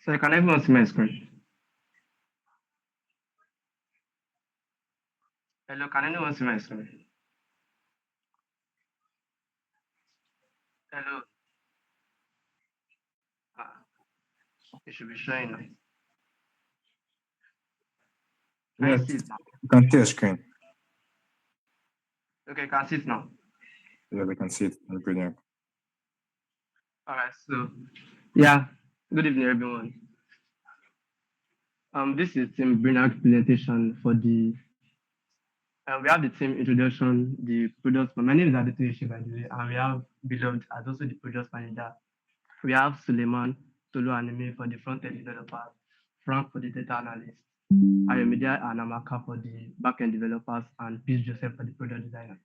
So can everyone see my screen? Hello, can anyone see my screen? Hello. Ah, it should be showing now. Can you Yes, see it now? you can see a screen. Okay, can see it now. Yeah, we can see it on the video. All right. So yeah, good evening, everyone. This is Tim Brinag's presentation for the. We have the team introduction, the product. My name is Adetoye, by the way, and we have Beloved as also the product manager. We have Suleiman Tolu Anime for the front-end developers, Frank for the data analyst, Ayomedia and Amaka for the back-end developers, and Peace Joseph for the product designer.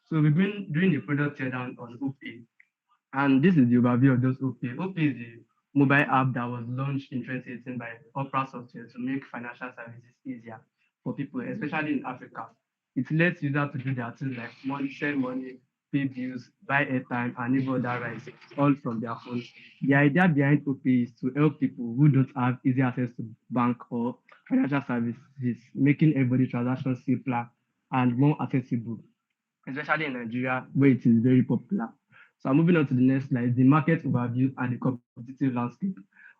So we've been doing a product teardown on OP, and this is the overview of those OP. OP is the mobile app that was launched in 2018 by Opera Software to make financial services easier for people, especially in Africa. It lets users to do their things like money, send money, pay bills, buy airtime, and even other rights, all from their phones. The idea behind OP is to help people who don't have easy access to bank or financial services, making everybody transactions simpler and more accessible, especially in Nigeria, where it is very popular. So I'm moving on to the next slide, the market overview and the competitive landscape.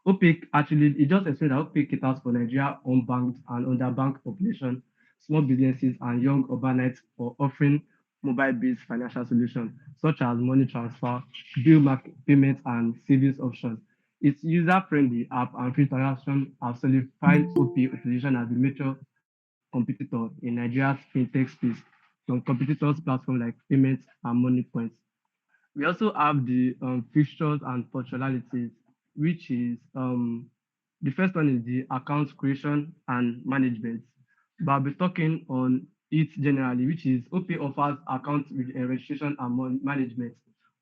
OPIC actually, it just explained that OPIC caters for Nigeria unbanked and underbanked population, small businesses, and young urbanites for offering mobile-based financial solutions such as money transfer, bill market payments, and savings options. Its user-friendly app and free transaction have solidified OP position as a major competitor in Nigeria's fintech space from competitors' platforms like payments and money points. We also have the fixtures and functionalities, which is the first one is the account creation and management. But I'll be talking on it generally, which is OP offers account registration and management,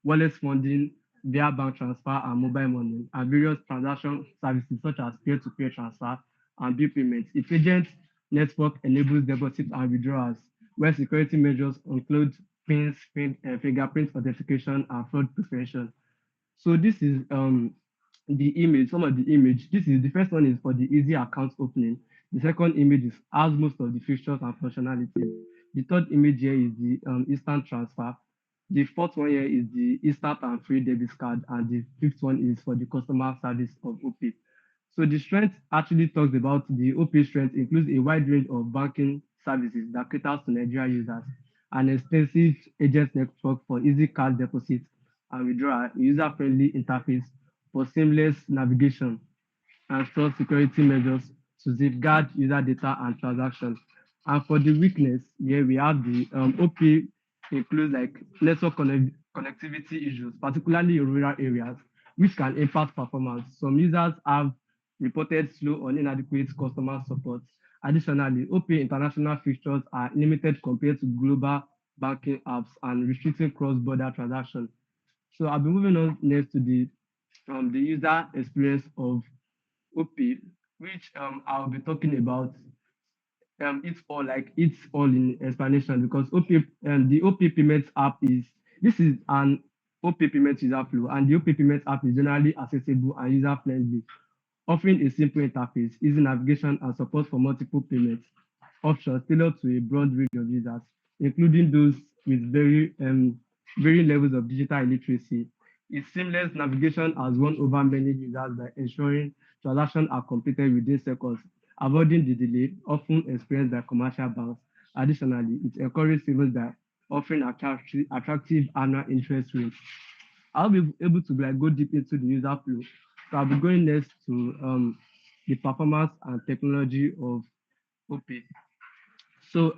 wallet funding via bank transfer and mobile money, and various transaction services such as peer-to-peer transfer and bill payments. Its agent network enables deposits and withdrawals, where security measures include pins, fingerprint authentication, and fraud prevention. So this is the image, some of the image. This is the first one is for the easy account opening. The second image is has most of the features and functionalities. The third image here is the instant transfer. The fourth one here is the instant and free debit card, and the fifth one is for the customer service of OP. So the strength actually talks about the OP strength includes a wide range of banking services that caters to Nigerian users, an extensive agent network for easy cash deposits and withdrawal, a user-friendly interface for seamless navigation, and strong security measures to safeguard user data and transactions. And for the weakness, here we have the OP includes like network connectivity issues, particularly in rural areas, which can impact performance. Some users have reported slow or inadequate customer support. Additionally, OP international features are limited compared to global banking apps and restricting cross-border transactions. So I'll be moving on next to the user experience of OP, which I'll be talking about. It's all in explanation because the OP Payments app is this is an OP Payments user flow, and the OP Payments app is generally accessible and user friendly, offering a simple interface, easy navigation, and support for multiple payments options tailored to a broad range of users, including those with varying levels of digital illiteracy. Its seamless navigation has won over many users by ensuring transactions are completed within seconds, avoiding the delay often experienced by commercial banks. Additionally, it encourages savings by offering attractive annual interest rates. I'll be able to like go deep into the user flow. So I'll be going next to the performance and technology of OP. So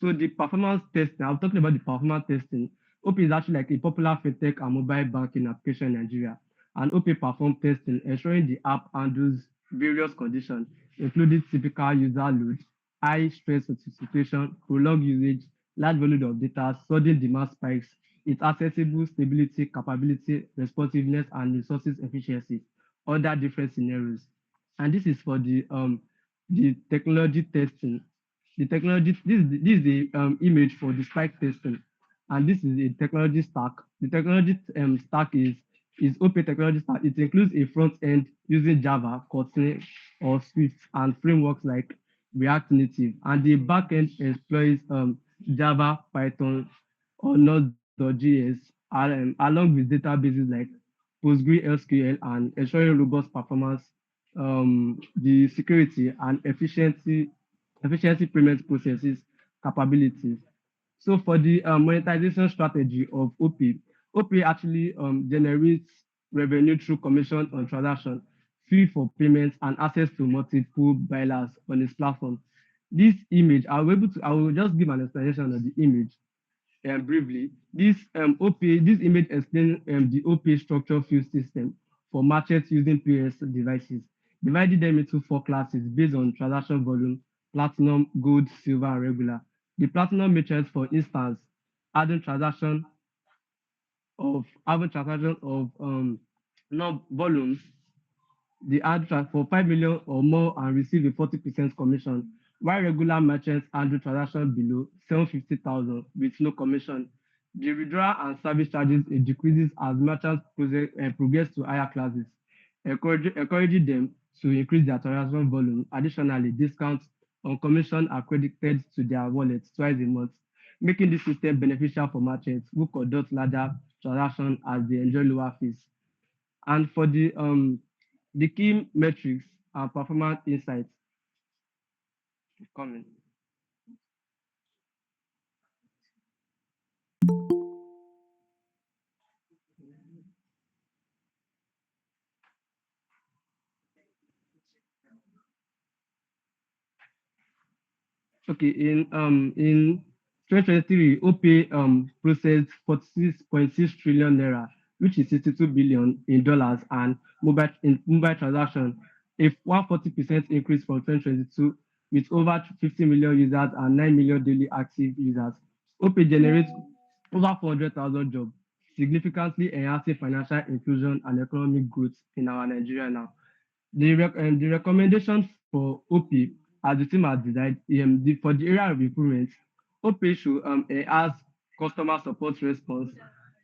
so the performance testing, I'm talking about the performance testing. OP is actually like a popular fintech and mobile banking application in Nigeria. And OP perform testing, ensuring the app handles various conditions, including typical user load, high stress situation, prolonged usage, large volume of data, sudden demand spikes, its accessible, stability, capability, responsiveness, and resources efficiency under different scenarios. And this is for the technology testing. The technology this is the image for the spike testing, and this is a technology stack. The technology stack is is OP technology stack. It includes a front end using Java, Kotlin, or Swift, and frameworks like React Native, and the back end employs Java, Python, or Node.js, along with databases like PostgreSQL, and ensuring robust performance, the security and efficiency payment processes capabilities. So for the monetization strategy of OP actually generates revenue through commission on transaction, fee for payments, and access to multiple buyers on its platform. This image, I will just give an explanation of the image briefly. This image explains the OP structure field system for merchants using POS devices, dividing them into four classes based on transaction volume: platinum, gold, silver, and regular. The platinum matrix, for instance, adding transaction having transaction of no volumes, they add for 5 million or more and receive a 40% commission, while regular merchants handle transactions below 750,000 with no commission. The withdrawal and service charges decreases as merchants progress to higher classes, encouraging them to increase their transaction volume. Additionally, discounts on commission are credited to their wallets twice a month, making this system beneficial for merchants who conduct larger transactions as they enjoy lower fees. And for the key metrics and performance insights coming. Okay, in 2023, OPay processed 46.6 trillion naira, which is 62 billion in dollars, and mobile transaction, a 140% increase from 2022, with over 50 million users and 9 million daily active users. OPay generates over 400,000 jobs, significantly enhancing financial inclusion and economic growth in our Nigeria now. The recommendation for OP, as the team has designed, for the area of improvement, OP should enhance customer support response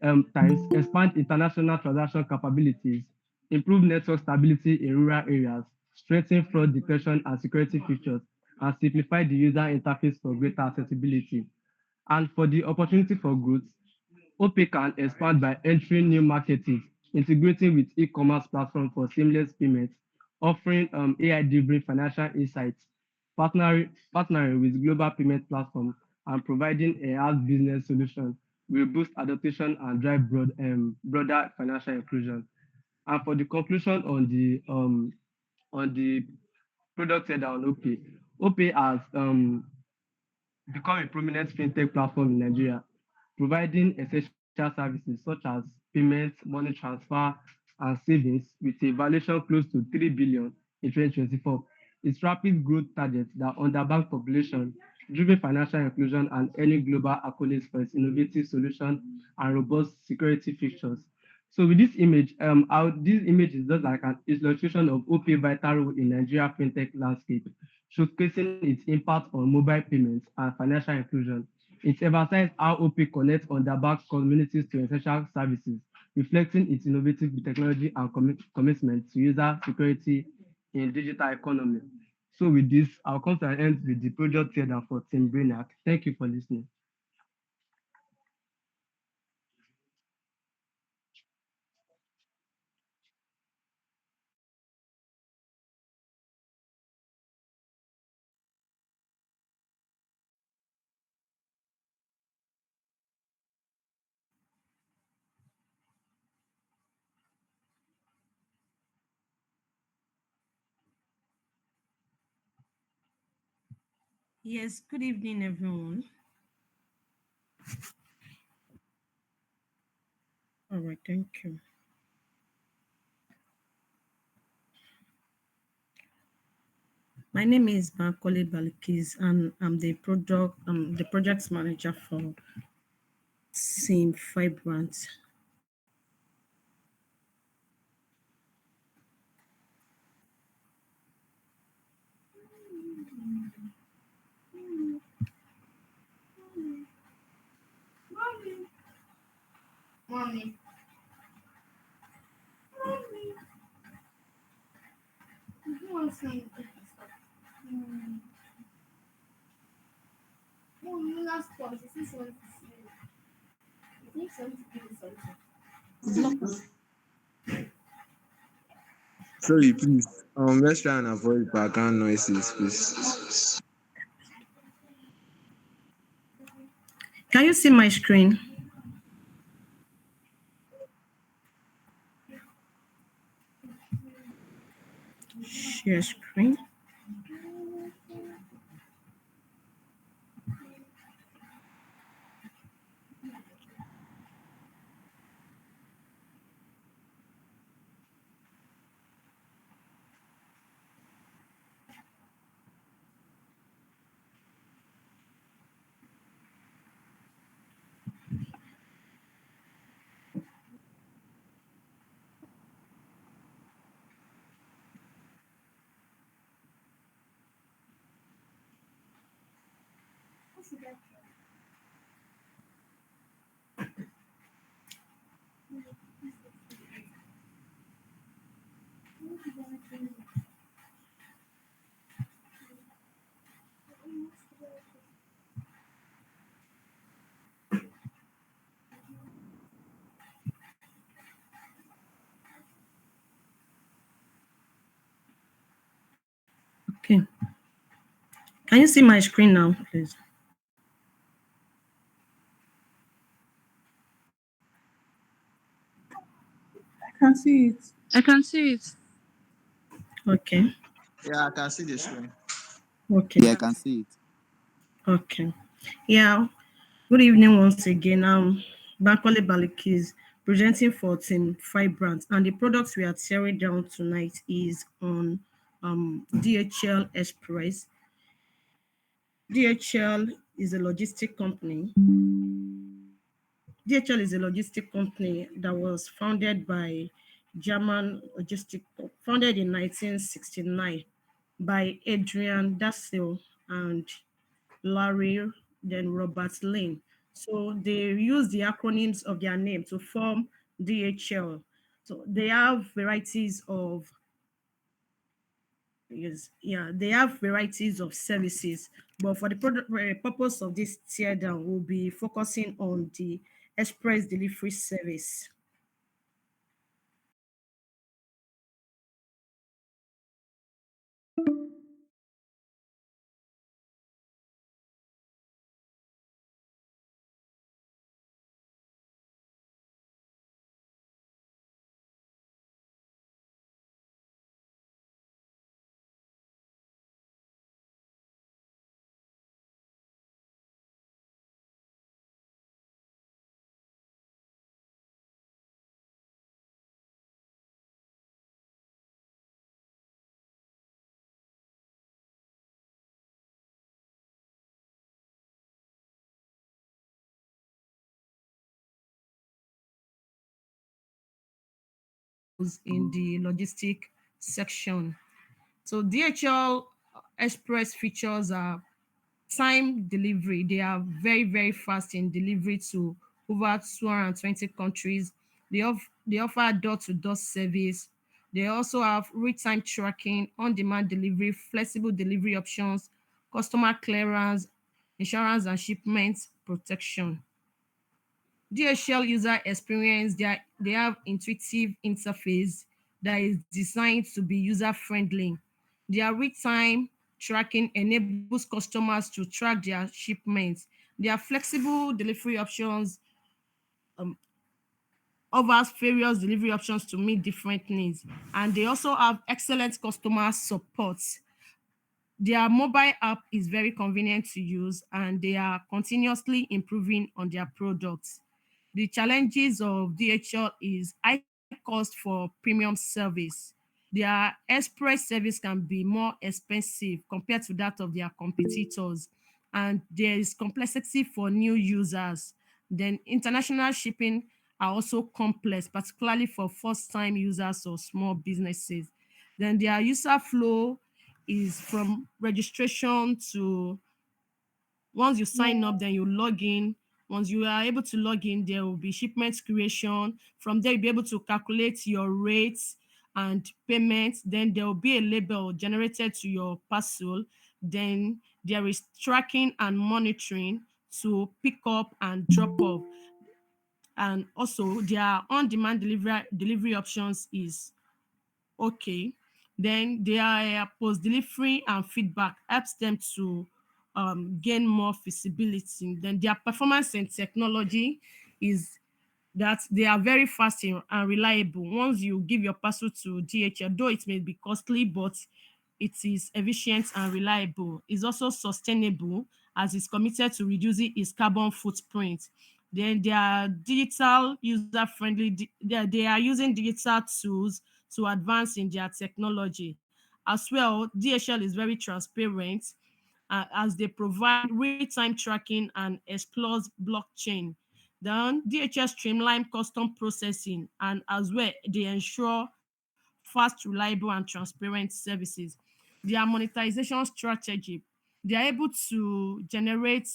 times, expand international transaction capabilities, improve network stability in rural areas, strengthen fraud detection and security features, and simplify the user interface for greater accessibility. And for the opportunity for growth, OPay can expand by entering new markets, integrating with e-commerce platforms for seamless payments, offering AI-driven financial insights, partnering with global payment platforms, and providing enhanced business solutions will boost adaptation and drive broader financial inclusion. And for the conclusion on the product header on OPay, OPay has become a prominent fintech platform in Nigeria, providing essential services such as payments, money transfer, and savings with a valuation close to 3 billion in 2024. Its rapid growth targets the underbanked population, driven financial inclusion, and earning global accolades for its innovative solutions and robust security features. So with this image, this image is just like an illustration of OP vital role in Nigeria fintech landscape, showcasing its impact on mobile payments and financial inclusion. It emphasizes how OP connects underbanked communities to essential services, reflecting its innovative technology and commitment to user security in digital economy. So with this, I'll come to an end with the project here for Team Brainiac. Thank you for listening. Yes, good evening, everyone. All right, thank you. My name is Bakole Balikis, and I'm the project manager for Sim Vibrant. Mommy. Block. Sorry, please. Let's try and avoid background noises, please. Can you see my screen? Share screen. Okay. Can you see my screen now, please? I can see it. I can see it. Okay. Yeah, I can see the screen. Okay. Yeah, I can see it. Okay. Yeah. Good evening once again. Bankole Balikis presenting for Team Fibrant, and the products we are tearing down tonight is on DHL Express. DHL is a logistic company. DHL is a logistic company that was founded by founded in 1969 by Adrian Dassel and Larry, then Robert Lane. So they use the acronyms of their name to form DHL. So they have varieties of they have varieties of services. But for the purpose of this teardown, we'll be focusing on the express delivery service. In the logistic section. So DHL Express features are time delivery. They are very, very fast in delivery to over 220 countries. They offer door-to-door service. They also have real-time tracking, on-demand delivery, flexible delivery options, customer clearance, insurance and shipment protection. DHL user experience, they have intuitive interface that is designed to be user-friendly. Their real-time tracking enables customers to track their shipments. Their flexible delivery options um, offers various delivery options to meet different needs. And they also have excellent customer support. Their mobile app is very convenient to use, and they are continuously improving on their products. The challenges of DHL is high cost for premium service. Their express service can be more expensive compared to that of their competitors, and there is complexity for new users. Then international shipping are also complex, particularly for first-time users or small businesses. Then their user flow is from registration to once you sign up, then you log in. Once you are able to log in, there will be shipment creation. From there, you'll be able to calculate your rates and payments. Then there will be a label generated to your parcel. Then there is tracking and monitoring. to pick up and drop off. And also their on-demand delivery options is okay. Then their post delivery and feedback helps them to gain more visibility. Then their performance and technology is that they are very fast and reliable. Once you give your parcel to DHL, though it may be costly, but it is efficient and reliable. It's also sustainable as it's committed to reducing its carbon footprint. Then they are digital user friendly. They are using digital tools to advance in their technology. As well, DHL is very transparent as they provide real-time tracking and explores blockchain. Then DHL streamline custom processing, and as well they ensure fast, reliable, and transparent services. Their monetization strategy, they are able to generate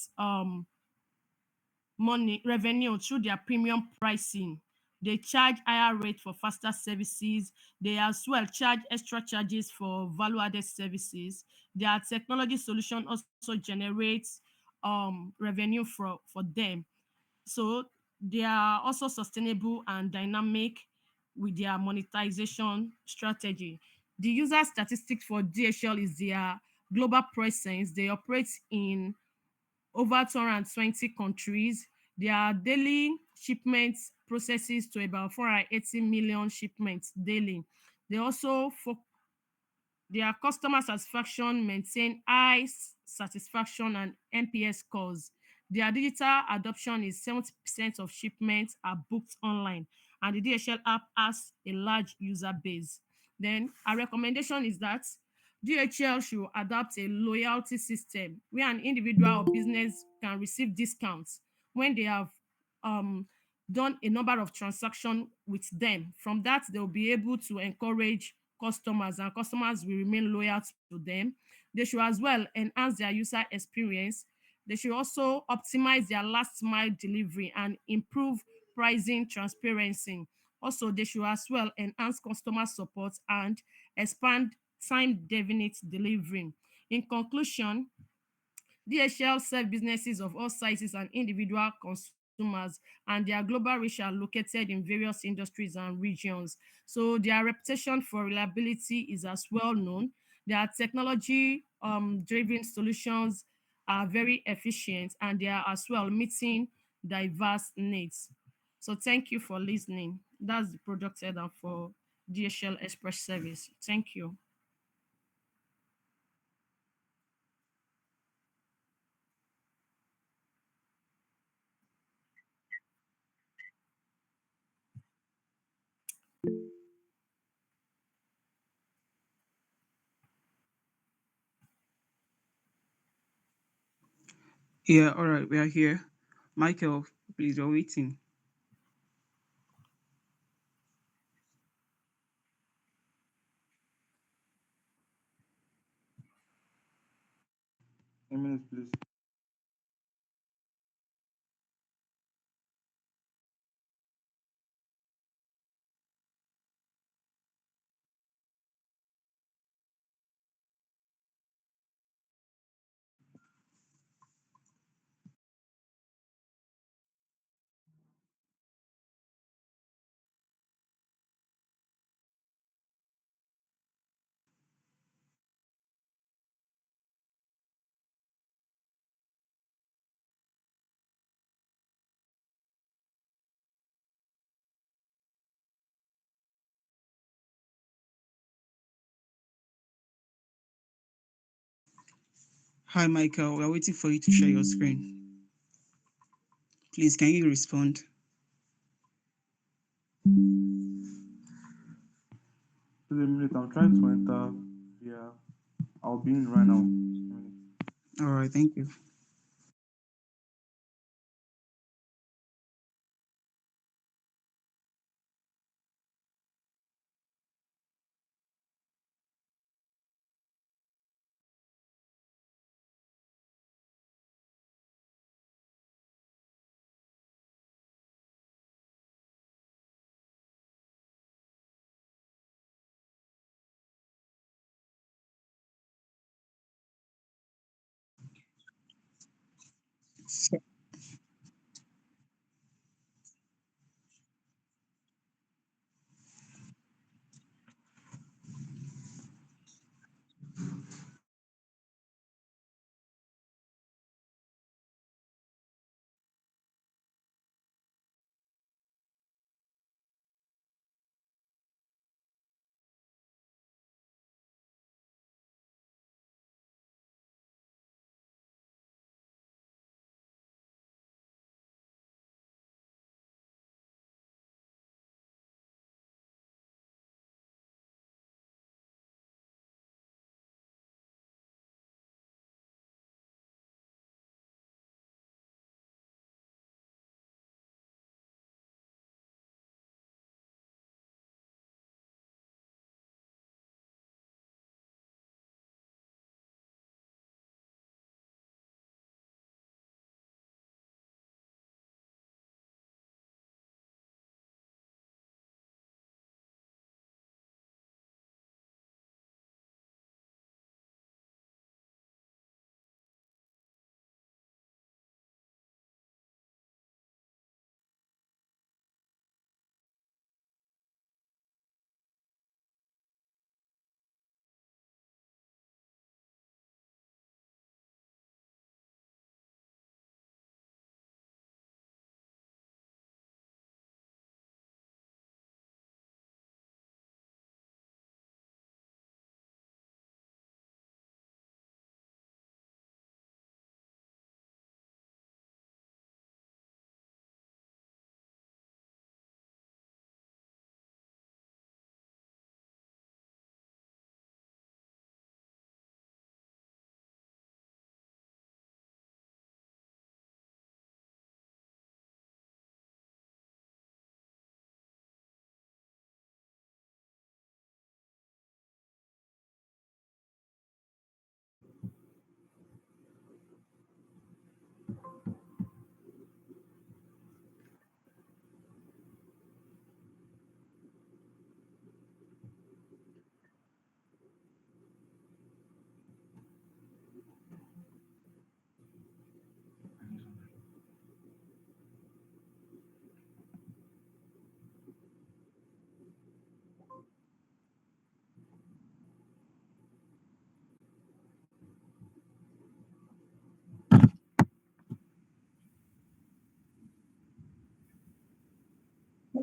money revenue through their premium pricing. They charge higher rate for faster services. They as well charge extra charges for value-added services. Their technology solution also generates revenue for them. So they are also sustainable and dynamic with their monetization strategy. The user statistics for DHL is their global presence. They operate in over 220 countries. Their daily shipments processes to about 480 million shipments daily. They also their customer satisfaction maintain high satisfaction and NPS scores. Their digital adoption is 70% of shipments are booked online, and the DHL app has a large user base. Then our recommendation is that DHL should adopt a loyalty system where an individual or business can receive discounts when they have um, done a number of transactions with them. From that, they'll be able to encourage customers, and customers will remain loyal to them. They should as well enhance their user experience. They should also optimize their last mile delivery and improve pricing transparency. Also, they should as well enhance customer support and expand time definite delivery. In conclusion, DHL serve businesses of all sizes and individual consumers, and their global reach are located in various industries and regions. So their reputation for reliability is as well known. Their technology driven solutions are very efficient, and they are as well meeting diverse needs. So thank you for listening. That's the product header for DHL Express service. Thank you. Yeah, all right, we are here. Michael, please, you're waiting. 10 minutes, please. Hi, Michael, we're waiting for you to share your screen. Please, can you respond? 2 minutes. I'm trying to enter. Yeah, I'll be in right now. All right, thank you.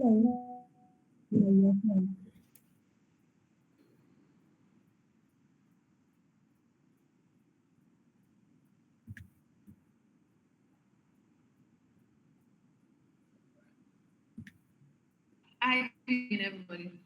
Yeah, you're fine. Hi, good evening, everybody.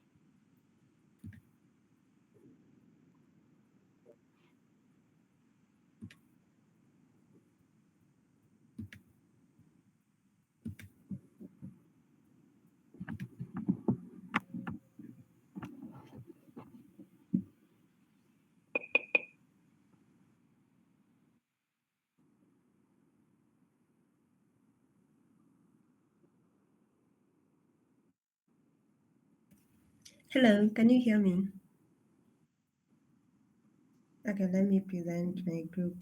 Hello, can you hear me? Okay, let me present my group.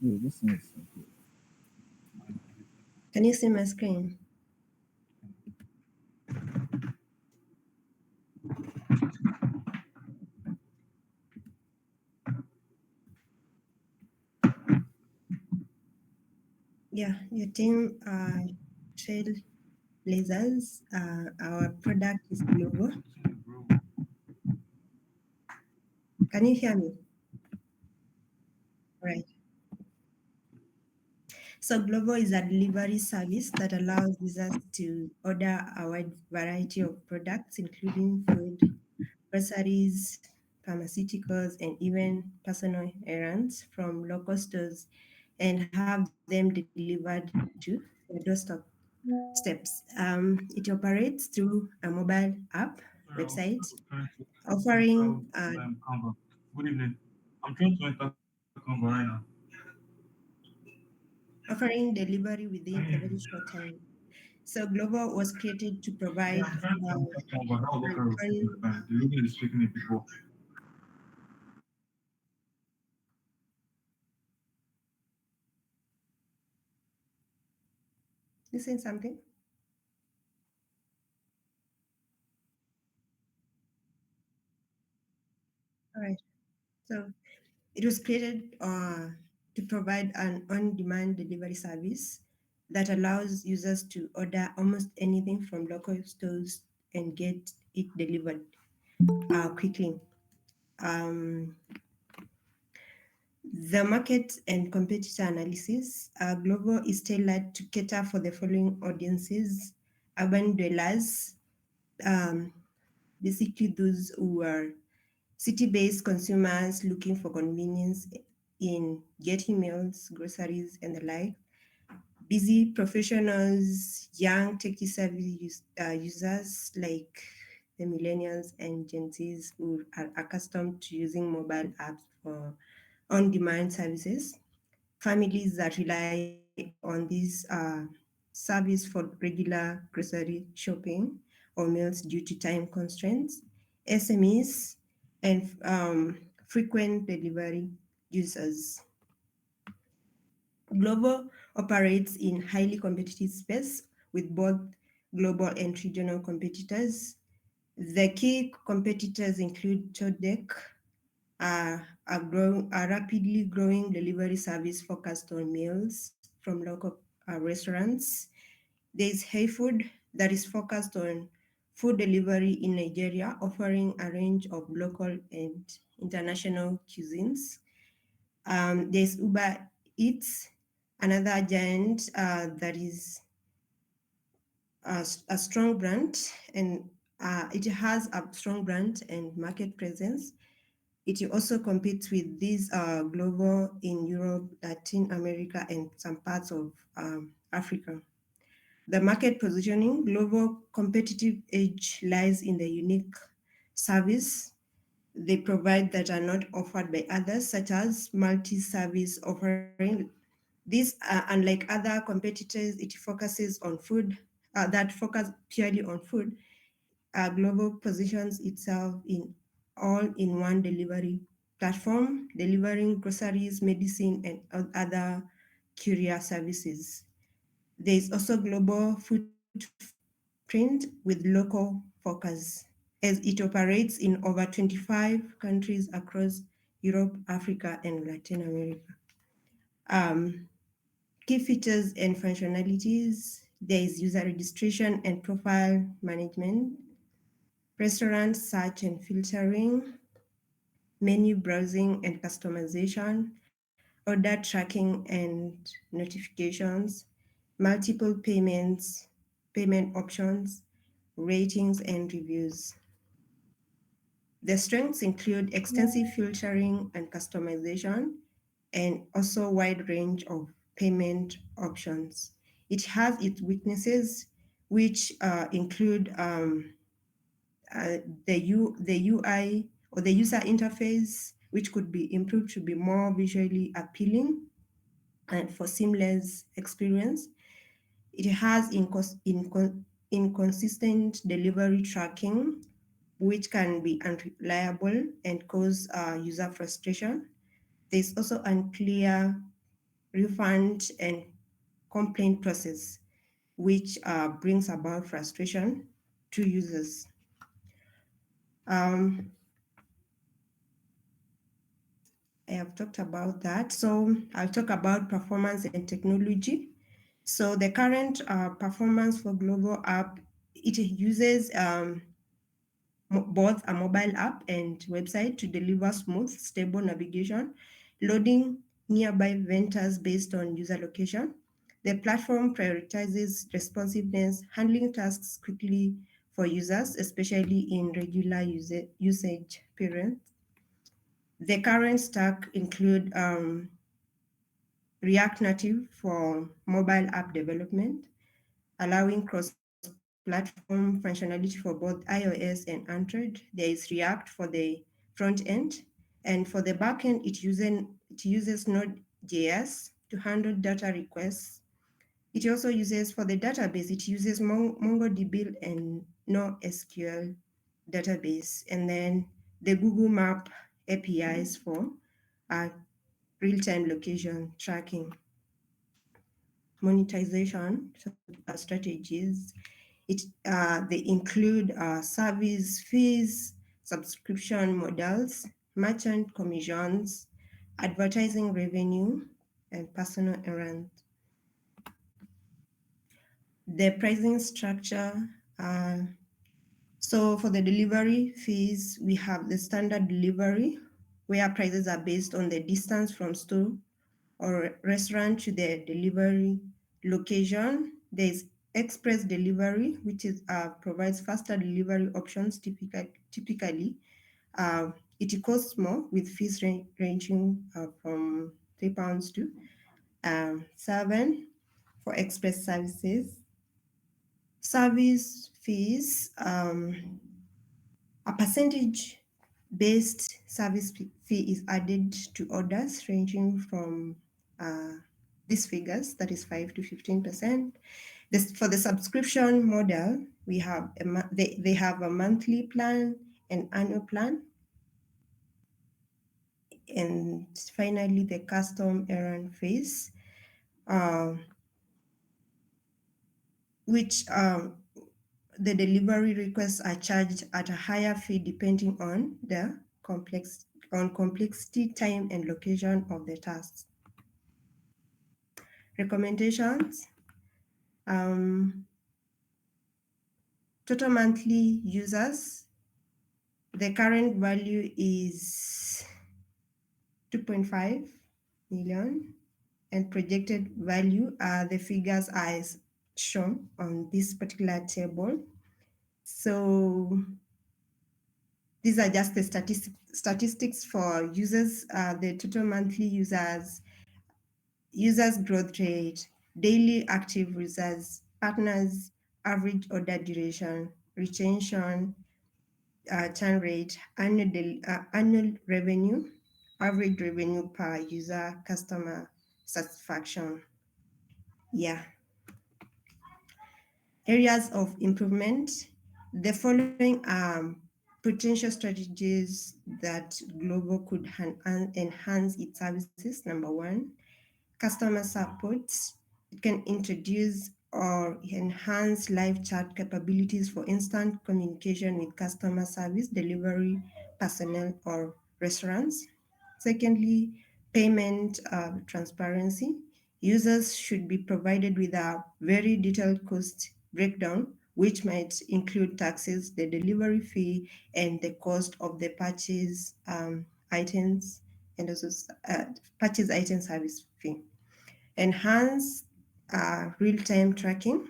Yeah, this thing is okay. Can you see my screen? Yeah, your team trailblazers. Our product is Glovo. Can you hear me? Right. So Glovo is a delivery service that allows users to order a wide variety of products, including food, groceries, pharmaceuticals, and even personal errands from local stores and have them delivered to their doorstep steps. It operates through a mobile app Sorry, I was website enter offering Canva. Good evening. I'm trying to enter Canva right now. offering delivery Can you within hear a me? very short time. So Glovo was created to Yeah, provide I'm trying to enter Canva. That was what an I was speaking at the time. The lady is speaking it before. you saying something? All right. So it was created to provide an on-demand delivery service that allows users to order almost anything from local stores and get it delivered quickly. Um, the market and competitor analysis. Glovo is tailored to cater for the following audiences: urban dwellers, um, basically those who are city-based consumers looking for convenience in getting meals, groceries, and the like; busy professionals, young techie savvy users like the millennials and Gen Zs who are accustomed to using mobile apps for on-demand services; families that rely on this service for regular grocery shopping or meals due to time constraints; SMEs, and frequent delivery users. Glovo operates in highly competitive space with both global and regional competitors. The key competitors include Chodek, a rapidly growing delivery service focused on meals from local restaurants. There's Hey Food that is focused on food delivery in Nigeria, offering a range of local and international cuisines. There's Uber Eats, another giant that is a strong brand, and it has a strong brand and market presence. It also competes with these global in Europe, Latin America, and some parts of Africa. The market positioning, global competitive edge lies in the unique service they provide that are not offered by others, such as multi-service offering. This, unlike other competitors, it focuses on food that focus purely on food. Global positions itself in all-in-one delivery platform, delivering groceries, medicine, and other courier services. There is also global footprint with local focus, as it operates in over 25 countries across Europe, Africa, and Latin America. Key features and functionalities: there is user registration and profile management, restaurant search and filtering, menu browsing and customization, order tracking and notifications, multiple payment options, ratings and reviews. The strengths include extensive filtering and customization, and also wide range of payment options. It has its weaknesses, which include the UI or the user interface, which could be improved to be more visually appealing and for seamless experience. It has inconsistent delivery tracking, which can be unreliable and cause user frustration. There's also unclear refund and complaint process, which brings about frustration to users. I have talked about that. So I'll talk about performance and technology. So the current performance for Global app, it uses both a mobile app and website to deliver smooth, stable navigation, loading nearby vendors based on user location. The platform prioritizes responsiveness, handling tasks quickly for users, especially in regular usage periods. The current stack include React Native for mobile app development, allowing cross-platform functionality for both iOS and Android. There is React for the front end, and for the back end, it uses Node.js to handle data requests. It also uses, for the database, it uses MongoDB and NoSQL database, and then the Google Map APIs for real-time location tracking. Monetization strategies. They include service fees, subscription models, merchant commissions, advertising revenue, and personal errand. The pricing structure. So for the delivery fees, we have the standard delivery, where prices are based on the distance from store or restaurant to the delivery location. There's express delivery, which provides faster delivery options. Typically, it costs more, with fees ranging from £3 to £7 for express services. Service fees, a percentage-based service fee is added to orders ranging from these figures, that is 5 to 15%. For the subscription model, we have they have a monthly plan, an annual plan, and finally the custom errand fees, which the delivery requests are charged at a higher fee depending on the complexity, time, and location of the tasks. Recommendations. Total monthly users, the current value is 2.5 million, and projected value, the figures are as shown on this particular table. So these are just the statistics for users, the total monthly users growth rate, daily active users, partners, average order duration, retention, churn rate, annual revenue, average revenue per user, customer satisfaction. Yeah. Areas of improvement. The following potential strategies that Glovo could enhance its services. Number one, customer support. It can introduce or enhance live chat capabilities for instant communication with customer service, delivery personnel, or restaurants. Secondly, payment transparency. Users should be provided with a very detailed cost breakdown, which might include taxes, the delivery fee, and the cost of the purchase items, and also purchase item service fee. Enhance real-time tracking.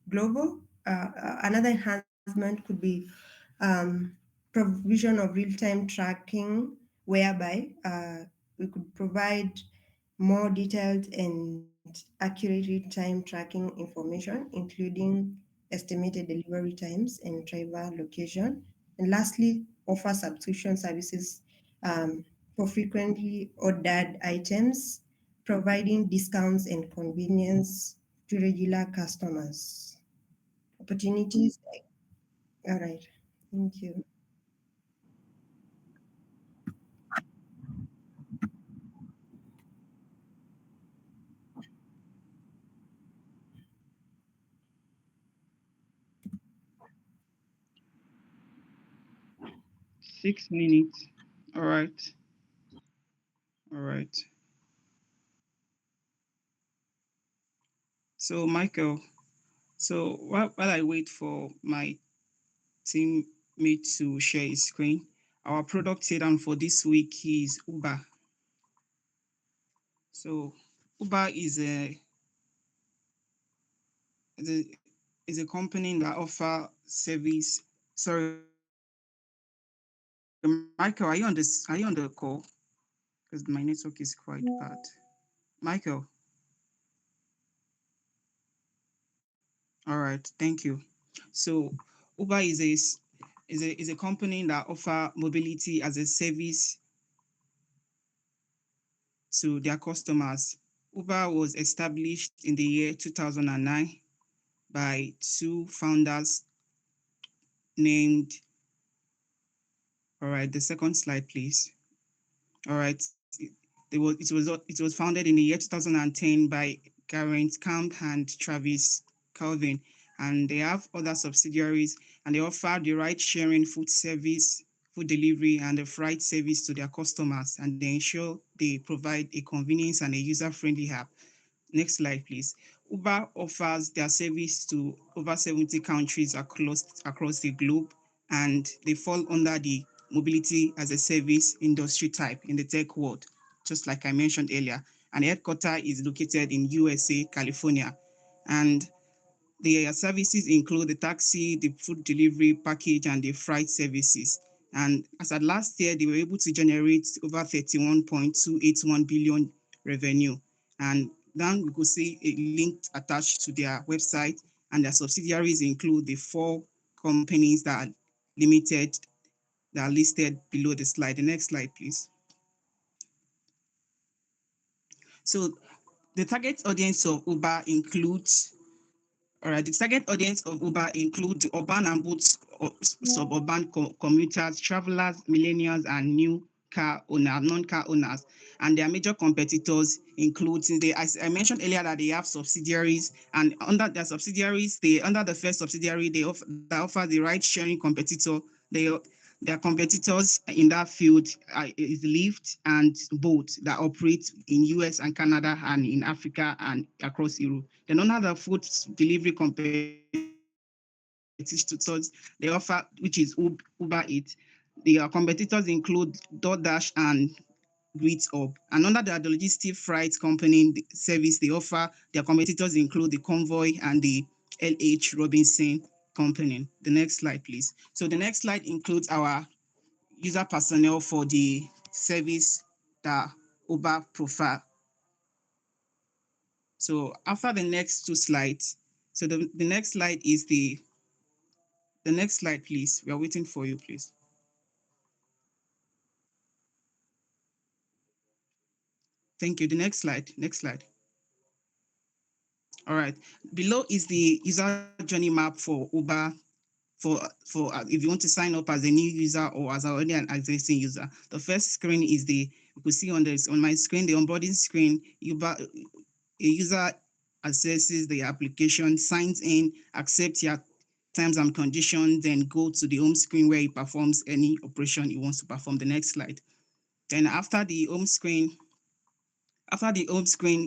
Global, another enhancement could be um, provision of real-time tracking, whereby we could provide more detailed and accurate real-time tracking information, including estimated delivery times and driver location. And lastly, offer subscription services for frequently ordered items, providing discounts and convenience to regular customers. Opportunities. All right. Thank you. 6 minutes. All right. All right. So, Michael, so while I wait for my teammate to share his screen, our product teardown for this week is Uber. So, Uber is a, is a company that offer service. Sorry, Michael, are you on this? Are you on the call? Because my network is quite bad. Michael. All right, thank you. So Uber is a company that offer mobility as a service to their customers. Uber was established in the year 2009 by two founders named, all right, the second slide, please. All right, it was founded in the year 2010 by Garrett Camp and Travis Calvin, and they have other subsidiaries, and they offer the ride-sharing food service, food delivery, and the freight service to their customers, and they ensure they provide a convenience and a user-friendly app. Next slide, please. Uber offers their service to over 70 countries across the globe, and they fall under the mobility as a service industry type in the tech world, just like I mentioned earlier. And the headquarters is located in USA, California. And their services include the taxi, the food delivery package, and the freight services. And as at last year, they were able to generate over 31.281 billion revenue. And then we could see a link attached to their website, and their subsidiaries include the four companies that are limited, that are listed below the slide. The next slide, please. So the target audience of Uber includes, all right, the target audience of Uber include the urban and both suburban commuters, travelers, millennials, and new car owners, non-car owners. And their major competitors include, as I mentioned earlier, that they have subsidiaries, and under their subsidiaries, under the first subsidiary, they offer the ride-sharing competitor. Their competitors in that field is Lyft and Bolt that operate in US and Canada and in Africa and across Europe. Then under the food delivery competitors they offer, which is Uber Eats. Their competitors include DoorDash and GridUp. And under the logistic freight company service they offer, their competitors include the Convoy and the LH Robinson company. The next slide, please. So the next slide includes our user personnel for the service that Uber profile. So after the next two slides, so the next slide is the next slide, please. We are waiting for you, please. Thank you. The next slide. Next slide. All right. Below is the user journey map for Uber for if you want to sign up as a new user or as already an existing user. The first screen is the You could see on this on my screen, the onboarding screen, a user accesses the application, signs in, accepts your terms and conditions, then go to the home screen where he performs any operation he wants to perform. The next slide. Then after the home screen,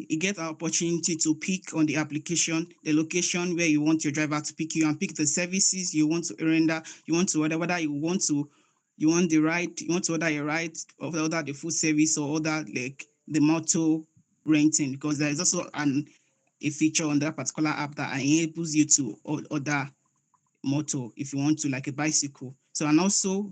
you get an opportunity to pick on the application, the location where you want your driver to pick you and pick the services you want to render, you want to order, whether you want the ride, you want to order a ride, or order the food service, or order like the motor renting, because there is also a feature on that particular app that enables you to order motor if you want to, like a bicycle. So, and also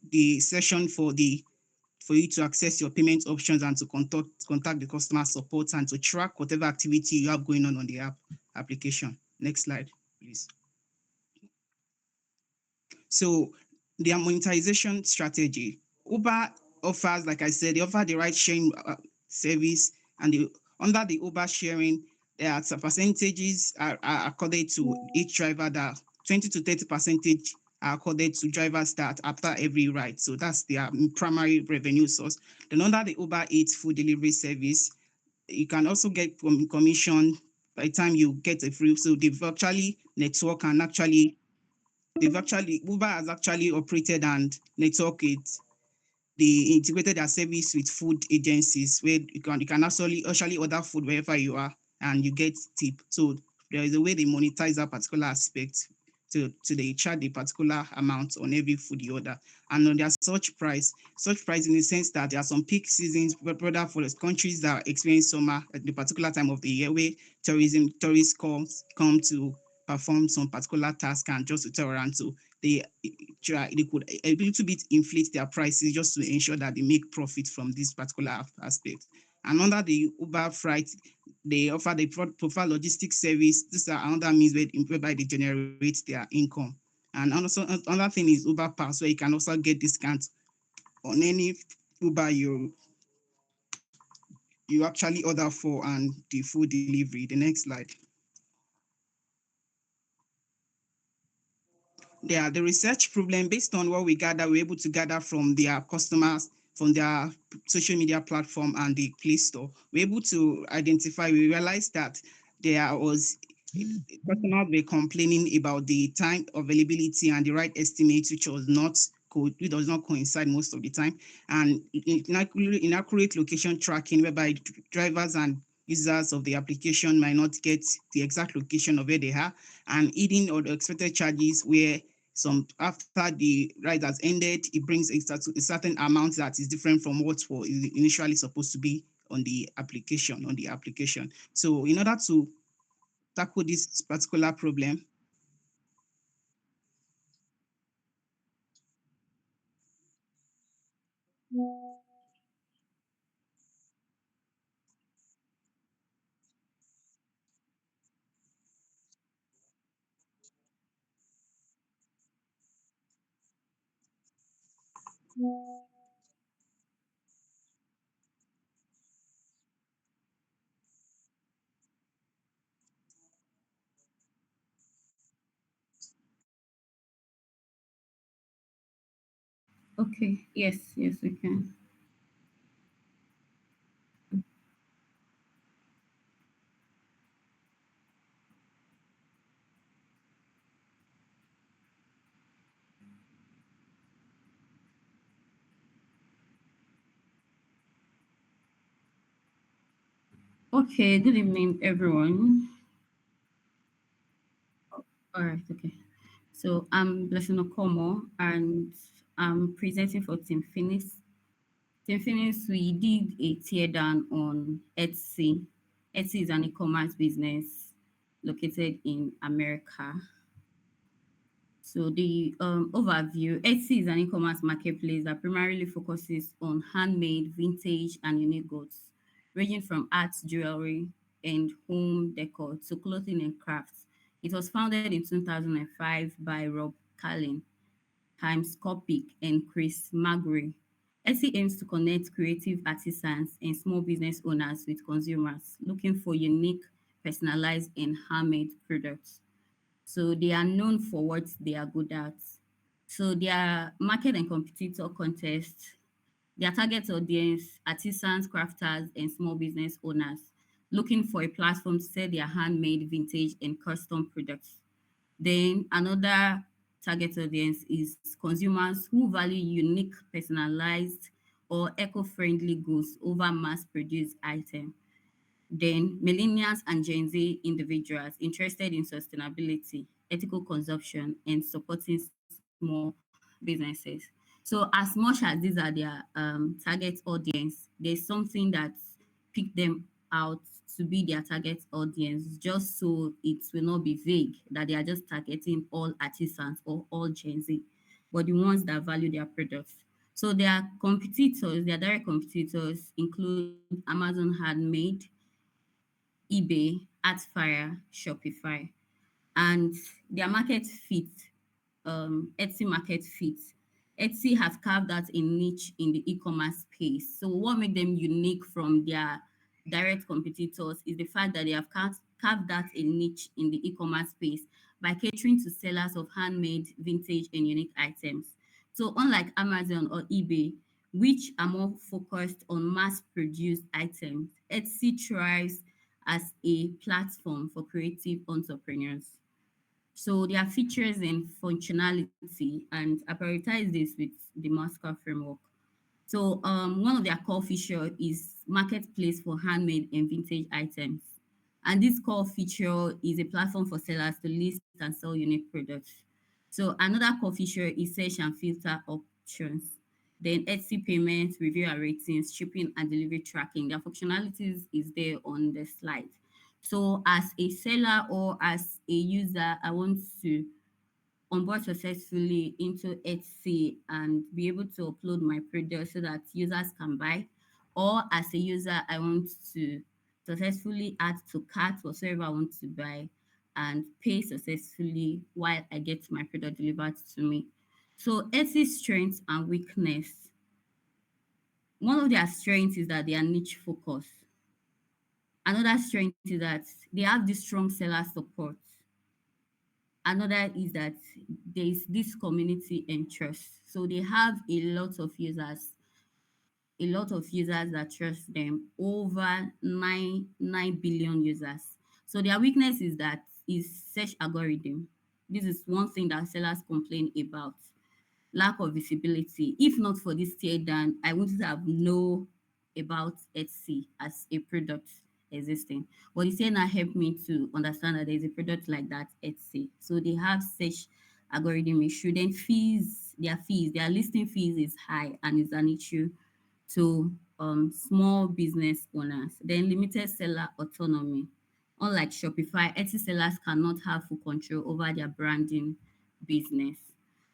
the section for you to access your payment options and to contact the customer support and to track whatever activity you have going on the application. Next slide, please. So their monetization strategy. Uber offers, like I said, they offer the ride sharing service, and under the Uber sharing, there are some percentages are accorded to each driver, that 20 to 30% are accorded to drivers that after every ride. So that's their primary revenue source. Then under the Uber Eats food delivery service, you can also get commission by the time you get a free. So they've actually network and actually Uber has actually operated and networked they integrated their service with food agencies where you can actually order food wherever you are and you get tip. So there is a way they monetize that particular aspect to they charge the particular amount on every food you order. And on their such price in the sense that there are some peak seasons, rather for the countries that experience summer at the particular time of the year where tourists come to perform some particular task and just to tour around. So they could a little bit inflate their prices just to ensure that they make profit from this particular aspect. And under the Uber Freight, they offer the profile logistics service. These are another means whereby they generate their income. And also another thing is Uber Pass, where you can also get discounts on any Uber you actually order for and the food delivery. The next slide. The research problem, based on what we're able to gather from their customers, from their social media platform and the Play Store. We're able to we realized that there was customers were complaining about the time availability and the right estimate, which does not coincide most of the time, and inaccurate location tracking, whereby drivers and users of the application might not get the exact location of where they are, and hidden or the expected charges where after the ride has ended, it brings a certain amount that is different from what was initially supposed to be on the application. So in order to tackle this particular problem, Okay. Yes, yes, we can. Okay, good evening, everyone. All right, okay. So I'm Blessing Okomo, and I'm presenting for Team Finis. Team Finis, we did a teardown on Etsy. Etsy is an e-commerce business located in America. So the overview, Etsy is an e-commerce marketplace that primarily focuses on handmade, vintage, and unique goods, ranging from art, jewelry, and home decor to clothing and crafts. It was founded in 2005 by Rob Carlin, Himes Kopic, and Chris Magri. Etsy aims to connect creative artisans and small business owners with consumers looking for unique, personalized, and handmade products. So they are known for what they are good at. So their market and competitor contest, Their target audience, artisans, crafters, and small business owners looking for a platform to sell their handmade, vintage, and custom products. Then another target audience is consumers who value unique, personalized, or eco-friendly goods over mass-produced items. Then millennials and Gen Z individuals interested in sustainability, ethical consumption, and supporting small businesses. So as much as these are their target audience, there's something that picked them out to be their target audience, just so it will not be vague that they are just targeting all artisans or all Gen Z, but the ones that value their products. So their competitors, their direct competitors include Amazon Handmade, eBay, Artfire, Shopify, and their market fit, Etsy market fit. Etsy has carved out a niche in the e-commerce space. So what makes them unique from their direct competitors is the fact that they have carved out a niche in the e-commerce space by catering to sellers of handmade, vintage, and unique items. So unlike Amazon or eBay, which are more focused on mass-produced items, Etsy thrives as a platform for creative entrepreneurs. So there are features and functionality, and I prioritize this with the Masca framework. So one of their core feature is marketplace for handmade and vintage items. And this core feature is a platform for sellers to list and sell unique products. So another core feature is search and filter options. Then Etsy payments, review and ratings, shipping and delivery tracking. Their functionalities is there on the slide. So as a seller or as a user, I want to onboard successfully into Etsy and be able to upload my product so that users can buy. Or as a user, I want to successfully add to cart whatsoever I want to buy and pay successfully while I get my product delivered to me. So Etsy's strengths and weakness. One of their strengths is that they are niche focused. Another strength is that they have this strong seller support. Another is that there is this community and trust. So they have a lot of users that trust them, over 9 billion users. So their weakness is search algorithm. This is one thing that sellers complain about. Lack of visibility. If not for this tear down, I wouldn't have known about Etsy as a product existing. But the tear now helped me to understand that there's a product like that, Etsy. So they have search algorithm issue. Then their listing fees is high and is an issue to small business owners. Then limited seller autonomy. Unlike Shopify, Etsy sellers cannot have full control over their branding business.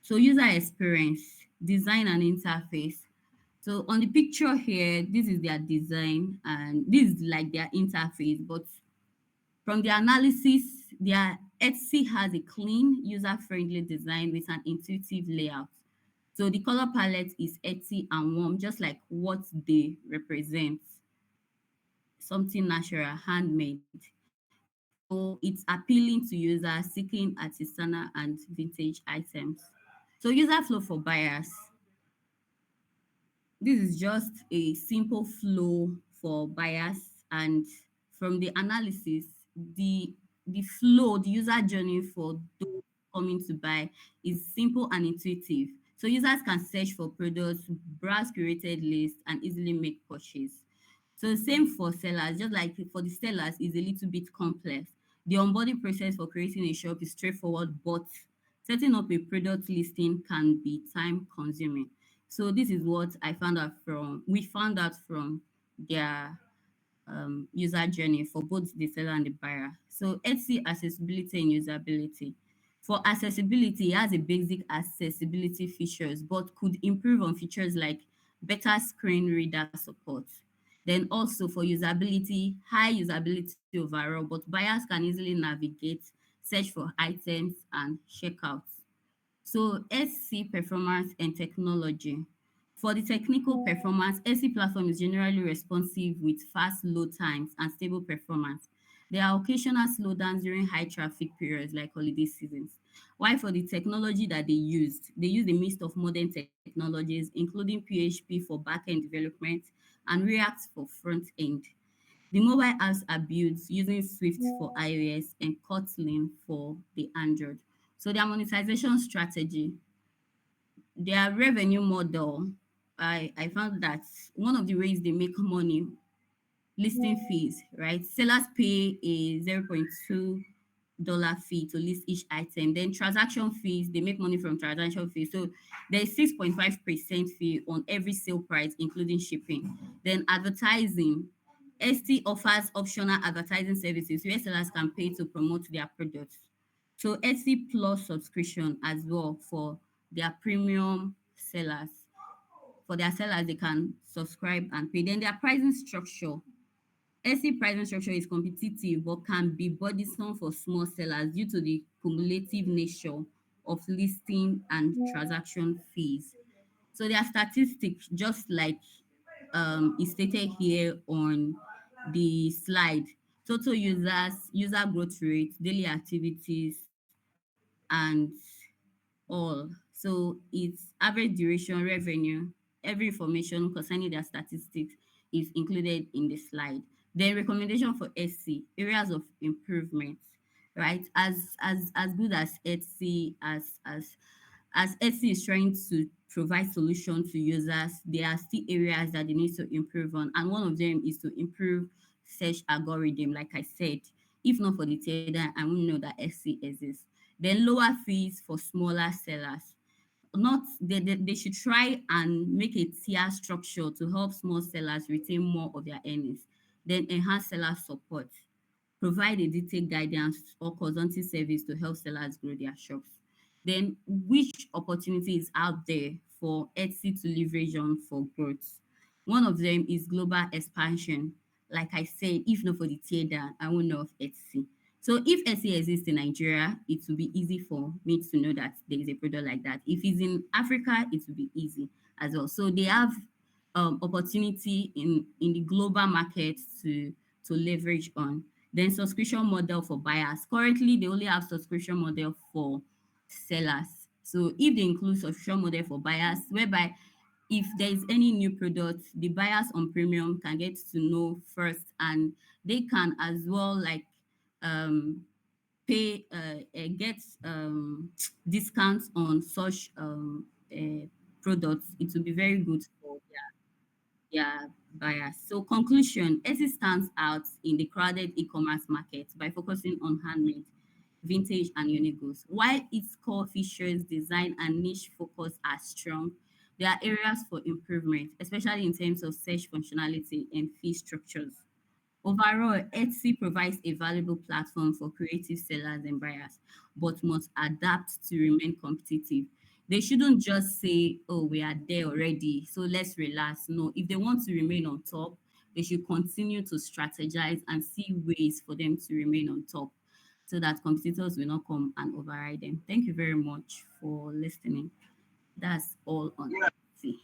So user experience, design and interface. So on the picture here, this is their design and this is like their interface. But from the analysis, their Etsy has a clean, user-friendly design with an intuitive layout. So the color palette is earthy and warm, just like what they represent, something natural, handmade. So it's appealing to users seeking artisanal and vintage items. So user flow for buyers. This is just a simple flow for buyers, and from the analysis, the flow, the user journey for those coming to buy is simple and intuitive. So users can search for products, browse curated lists, and easily make purchase. So same for sellers, just like for the sellers is a little bit complex. The onboarding process for creating a shop is straightforward, but setting up a product listing can be time consuming. So this is what we found out from their user journey for both the seller and the buyer. So Etsy accessibility and usability. For accessibility, it has a basic accessibility features, but could improve on features like better screen reader support. Then also for usability, high usability overall, but buyers can easily navigate, search for items, and check out. So SC performance and technology. For the technical performance, SC platform is generally responsive with fast load times and stable performance. There are occasional slowdowns during high traffic periods like holiday seasons. While for the technology that they used a mix of modern technologies, including PHP for backend development and React for front end. The mobile apps are built using Swift for iOS and Kotlin for the Android. So their monetization strategy, their revenue model, I found that one of the ways they make money, listing fees, right? Sellers pay a 0.2 dollar fee to list each item. Then transaction fees, they make money from transaction fees. So there's 6.5% fee on every sale price, including shipping. Then advertising. ST offers optional advertising services where sellers can pay to promote their products. So ST Plus subscription as well for their premium sellers. For their sellers, they can subscribe and pay. Then their pricing structure. SE pricing structure is competitive but can be burdensome for small sellers due to the cumulative nature of listing and transaction fees. So there are statistics, just like is stated here on the slide. Total users, user growth rate, daily activities, and all. So it's average duration, revenue, every information concerning their statistics is included in the slide. Then recommendation for SC, areas of improvement, right? As good as Etsy, as Etsy is trying to provide solution to users, there are still areas that they need to improve on. And one of them is to improve search algorithm, like I said. If not for the teardown, I wouldn't know that Etsy exists. Then lower fees for smaller sellers. Not they should try and make a tier structure to help small sellers retain more of their earnings. Then enhance seller support, provide a detailed guidance or consulting service to help sellers grow their shops. Then which opportunity is out there for Etsy to leverage on for growth? One of them is global expansion. Like I said, if not for the teardown, I won't know of Etsy. So if Etsy exists in Nigeria, it will be easy for me to know that there is a product like that. If it's in Africa, it will be easy as well. So they have opportunity in the global market to leverage on. Then subscription model for buyers. Currently, they only have subscription model for sellers. So if they include subscription model for buyers, whereby if there is any new product, the buyers on premium can get to know first, and they can as well like um pay get discounts on such products. It will be very good for their buyers. So conclusion, Etsy stands out in the crowded e-commerce market by focusing on handmade, vintage, and unique goods. While its core features, design, and niche focus are strong, there are areas for improvement, especially in terms of search functionality and fee structures. Overall, Etsy provides a valuable platform for creative sellers and buyers, but must adapt to remain competitive. They shouldn't just say, oh, we are there already, so let's relax. No, if they want to remain on top, they should continue to strategize and see ways for them to remain on top so that competitors will not come and override them. Thank you very much for listening. That's all on Etsy.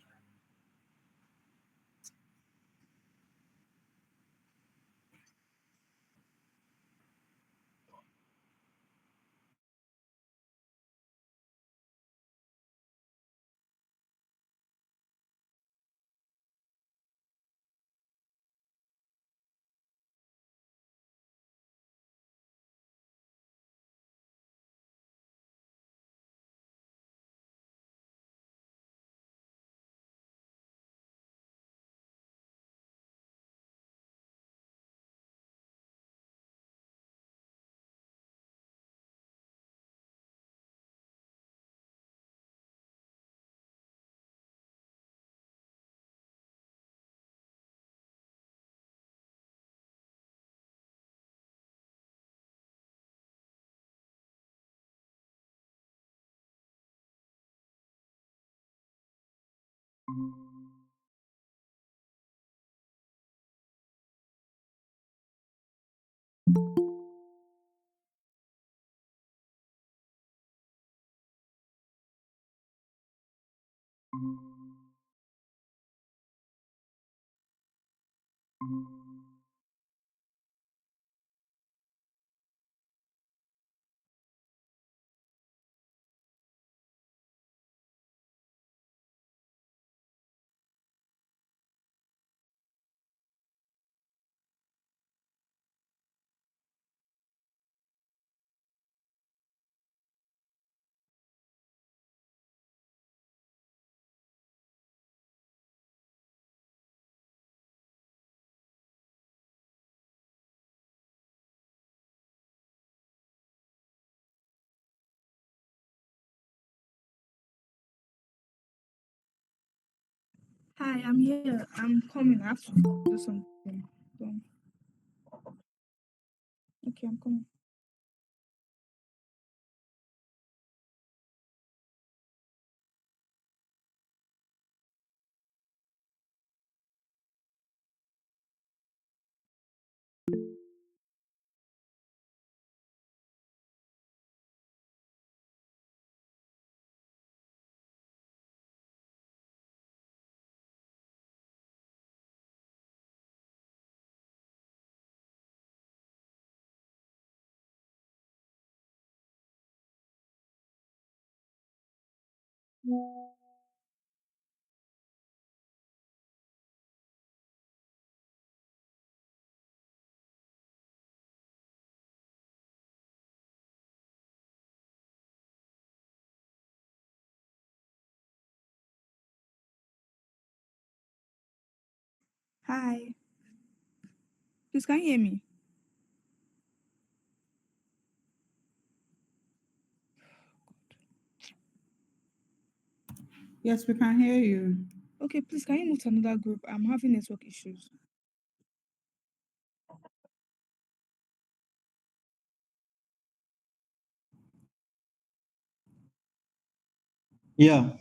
Hi, I'm here. I'm coming. I have to do something. So, okay, I'm coming. Hi. Please, can you hear me? Yes, we can hear you. Okay, please, can you move to another group? I'm having network issues. Yeah,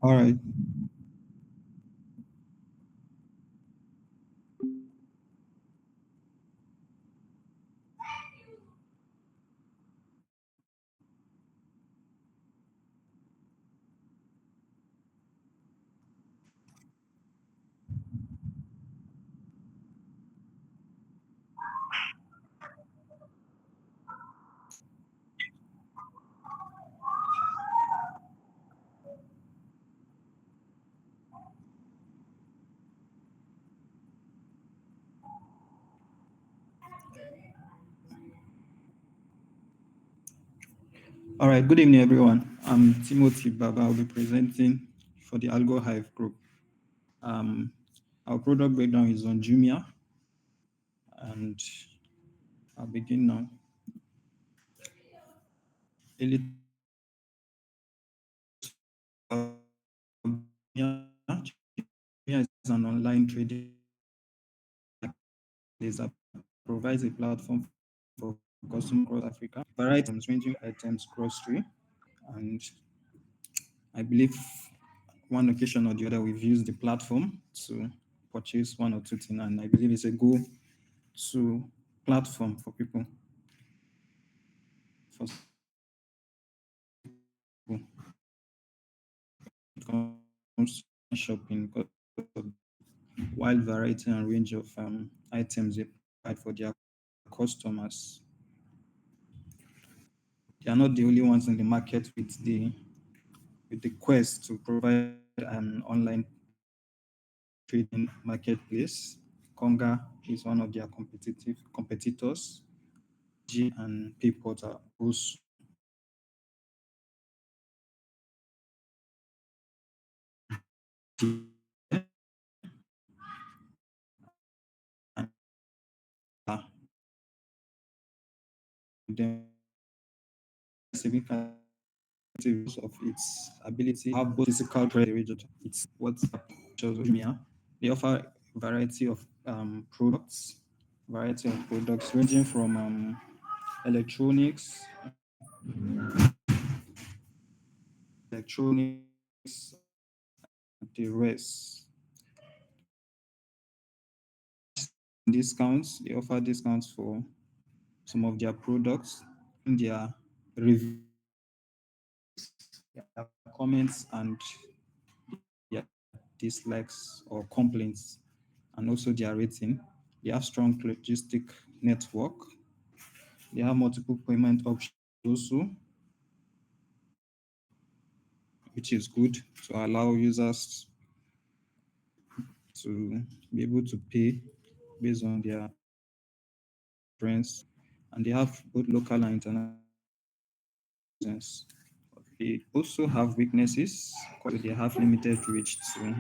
all right. All right, good evening, everyone. I'm Timothy Baba. I'll be presenting for the Algo Hive group. Our product breakdown is on Jumia, and I'll begin now. A little about Jumia. Jumia is an online trading place that provides a platform for customers across Africa, variety items ranging items, grocery, and I believe one occasion or the other we've used the platform to purchase one or two things, and I believe it's a go-to platform for people for people when it comes to shopping because of wide variety and range of items they provide for their customers. They are not the only ones in the market with the quest to provide an online trading marketplace. Conga is one of their competitors. G and Payport are also and are them significant of its ability to have both physical presence. It's what shows Jumia. They offer variety of products ranging from electronics, electronics, the rest. Discounts. They offer discounts for some of their products in their reviews, their comments, and their dislikes or complaints, and also their rating. They have strong logistic network. They have multiple payment options also, which is good to allow users to be able to pay based on their preference. And they have both local and international presence. They also have weaknesses because they have limited reach to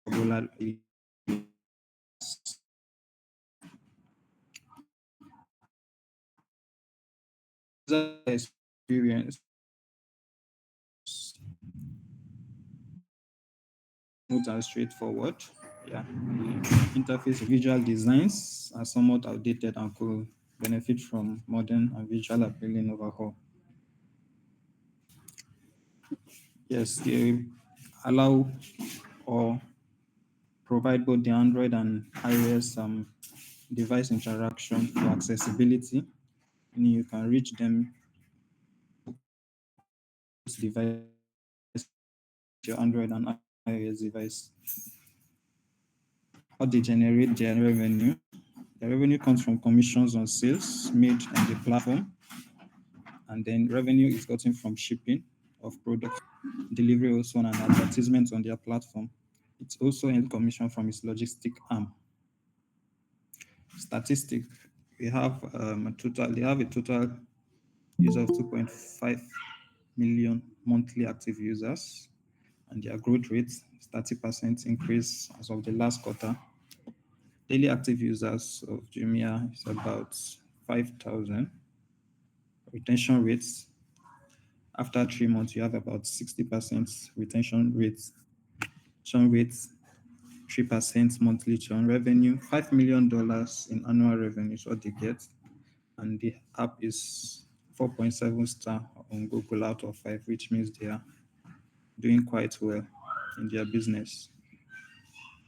rural areas. user experience smooth and straightforward. Yeah, the interface visual designs are somewhat outdated and could benefit from modern and visual appealing overhaul. Yes, they allow or provide both the Android and iOS device interaction for accessibility, meaning you can reach them device your Android and iOS device. How they generate their revenue. The revenue comes from commissions on sales made on the platform, and then revenue is gotten from shipping of products, delivery also, and advertisements on their platform. It's also in commission from its logistic arm. Statistic, we have they have a total user of 2.5 million monthly active users, and their growth rate is 30% increase as of the last quarter. Daily active users of Jumia is about 5,000. Retention rates, after 3 months, you have about 60% retention rates. Churn rates, 3% monthly churn. Revenue, $5 million in annual revenue is what they get. And the app is 4.7 star on Google out of 5, which means they are doing quite well in their business.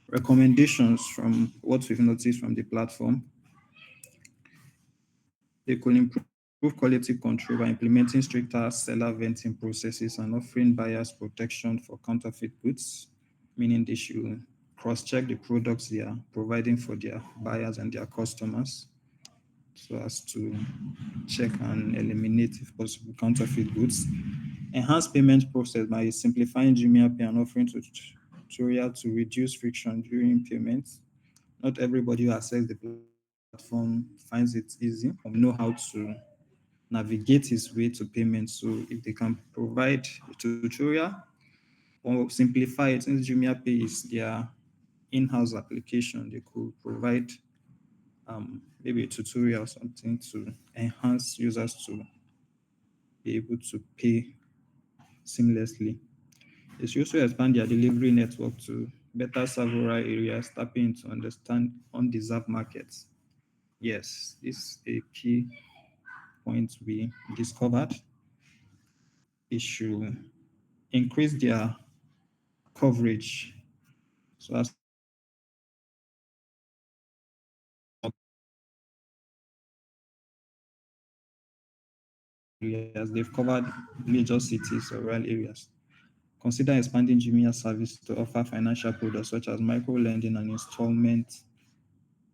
Recommendations from what we've noticed from the platform: they could improve quality control by implementing stricter seller vetting processes and offering buyers protection for counterfeit goods, meaning they should cross-check the products they are providing for their buyers and their customers so as to check and eliminate, if possible, counterfeit goods. Enhance payment process by simplifying Jumia Pay and offering tutorial to reduce friction during payments. Not everybody who accesses the platform finds it easy or know how to navigate his way to payment. So if they can provide a tutorial or simplify it, since Jumia Pay is their in-house application, they could provide maybe a tutorial or something to enhance users to be able to pay seamlessly. They should also expand their delivery network to better serve rural areas, tapping into understand undeserved markets. Yes, this is a key point we discovered. They should increase their coverage so as areas. They've covered major cities or rural areas. Consider expanding Jumia service to offer financial products such as micro lending and installment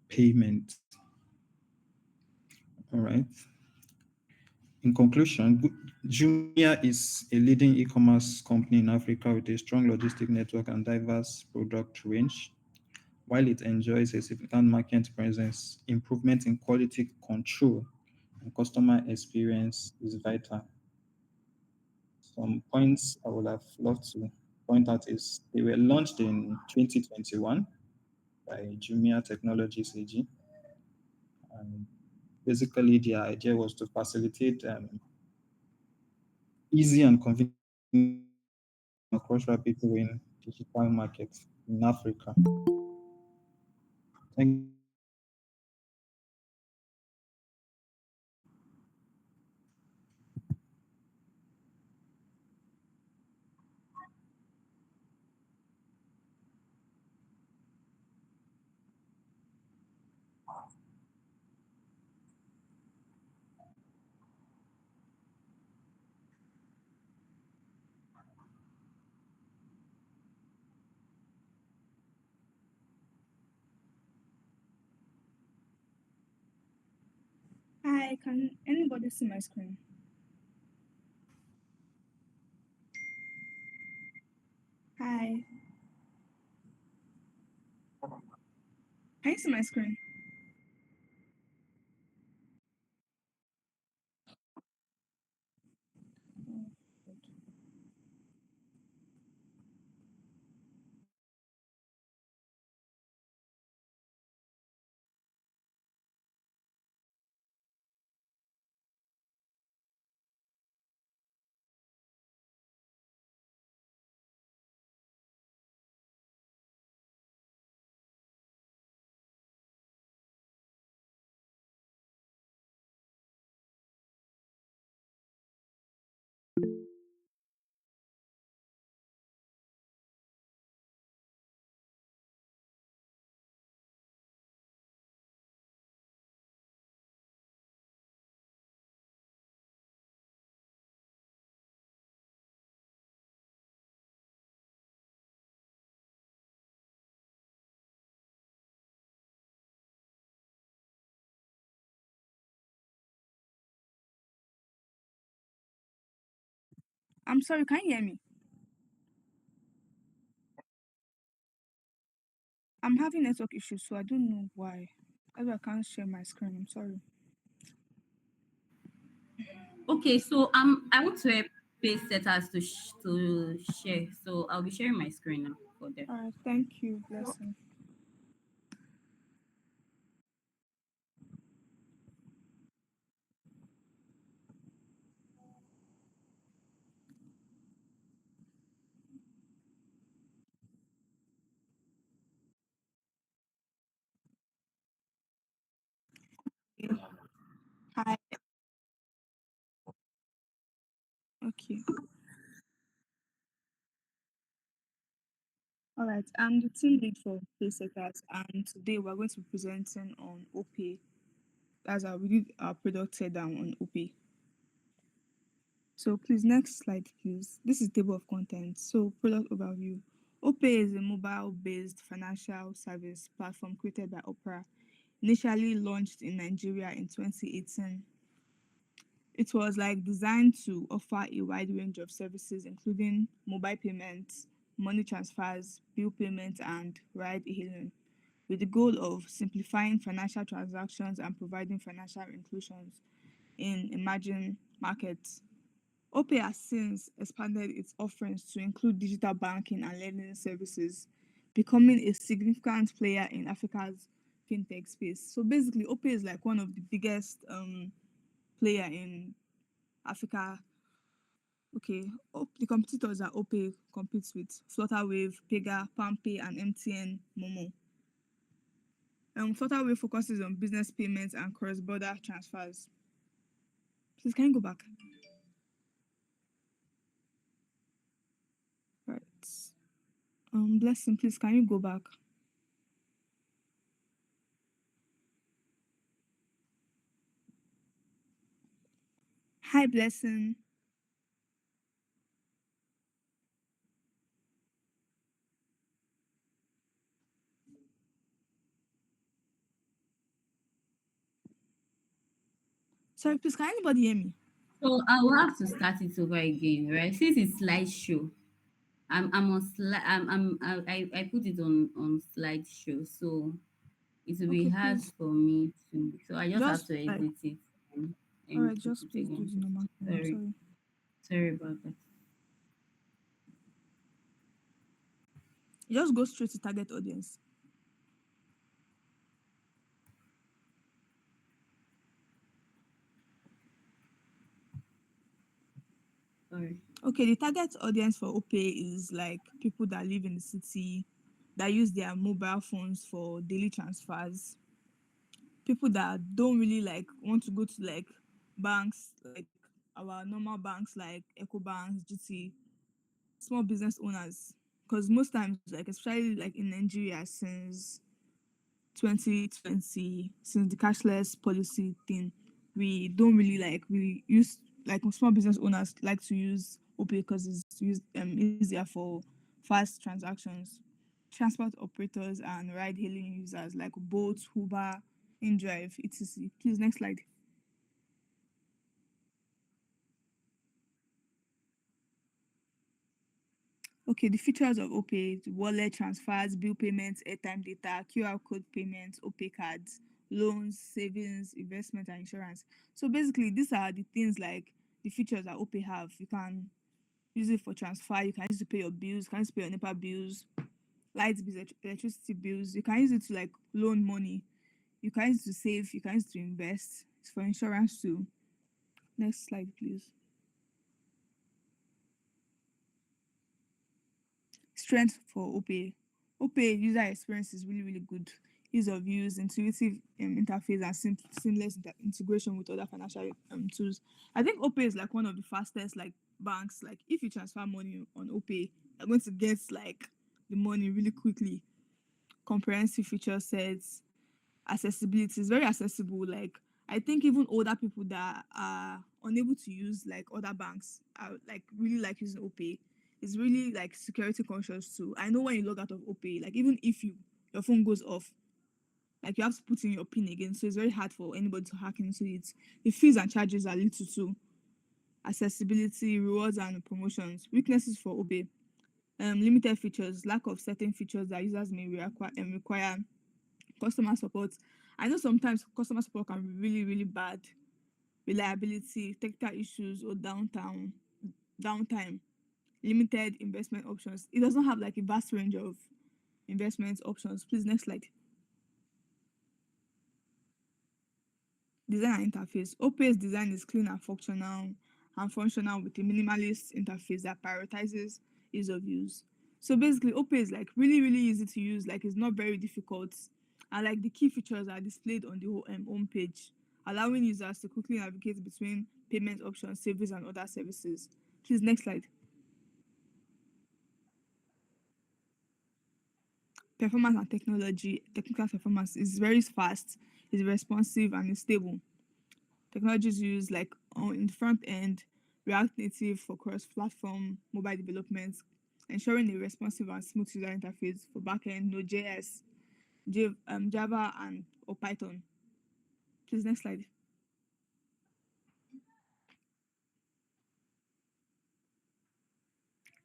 payment. All right. In conclusion, Jumia is a leading e-commerce company in Africa with a strong logistic network and diverse product range. While it enjoys a significant market presence, improvement in quality control and customer experience is vital. Some points I would have loved to point out is they were launched in 2021 by Jumia Technologies AG. And basically, the idea was to facilitate easy and convenient across rapid growing digital markets in Africa. Thank Hi, can anybody see my screen? Hi. Can you see my screen? I'm sorry, can you hear me? I'm having network issues, so I don't know why. I can't share my screen. I'm sorry. Okay, so I want to help page setters to share. So I'll be sharing my screen now for them. All right, thank you. Blessing. Hi. Okay. All right. I'm the team lead for PaySectors, and today we're going to be presenting on OPay. We did our product teardown on OPay. So please, next slide, please. This is table of contents. So product overview. OPay is a mobile-based financial service platform created by Opera, initially launched in Nigeria in 2018. It was designed to offer a wide range of services, including mobile payments, money transfers, bill payments, and ride hailing, with the goal of simplifying financial transactions and providing financial inclusions in emerging markets. OPay has since expanded its offerings to include digital banking and lending services, becoming a significant player in Africa's fintech space. So basically, OPay is one of the biggest player in Africa. Okay, the competitors that OPay competes with: Flutterwave, Pega, PalmPay, and MTN Momo. Flutterwave focuses on business payments and cross-border transfers. Please, can you go back? Right. Blessing, please, can you go back? Hi, Blessing. Sorry, please, can anybody hear me? So I will have to start it over again, right? Since it's slideshow, I'm on slide. I put it on slideshow, so it will be Okay, hard please, for me to. So I just have just to exit it all and right, put just it please do again. the normal thing. I'm Sorry, sorry. sorry about that. Just go straight to target audience. Sorry. Okay, the target audience for OPay is people that live in the city, that use their mobile phones for daily transfers. People that don't really want to go to banks, our normal banks like Ecobanks, GT, small business owners. Because most times, especially in Nigeria, since 2020, since the cashless policy thing, we don't really we use small business owners like to use OPay because easier for fast transactions. Transport operators and ride hailing users like Bolt, Uber, InDrive, etc. Please, next slide. Okay, the features of OPay: wallet transfers, bill payments, airtime data, QR code payments, OPay cards, loans, savings, investment, and insurance. So basically, these are the things the features that OPay have. You can use it for transfer, you can use it to pay your bills, you can use it to pay your NEPA bills, light bills, electricity bills. You can use it to loan money, you can use it to save, you can use it to invest. It's for insurance too. Next slide, please. Strength for OPay. OPay user experience is really, really good. Ease of use, intuitive interface, and seamless integration with other financial tools. I think OPay is one of the fastest banks. If you transfer money on OPay, you're going to get the money really quickly. Comprehensive feature sets, accessibility is very accessible. I think even older people that are unable to use other banks are really using OPay. It's really security conscious too. I know when you log out of OPay, even if your phone goes off, you have to put in your PIN again. So it's very hard for anybody to hack into it. The fees and charges are little too. accessibility, rewards, and promotions. Weaknesses for OPay: limited features, lack of certain features that users may require, customer support. I know sometimes customer support can be really, really bad. Reliability, technical issues, or downtime, limited investment options. It does not have like a vast range of investment options. Please, next slide. Design and interface. OPay's design is clean and functional with a minimalist interface that prioritizes ease of use. So basically, OPay is like really, really easy to use. Like it's not very difficult, and like the key features are displayed on the home page, allowing users to quickly navigate between payment options, savings, and other services. Please, next slide. Performance and technology. Technical performance is very fast, is responsive, and is stable. Technologies used like in the front end, React Native for cross-platform mobile development, ensuring a responsive and smooth user interface for backend, Node.js, Java, and or Python. Please, next slide.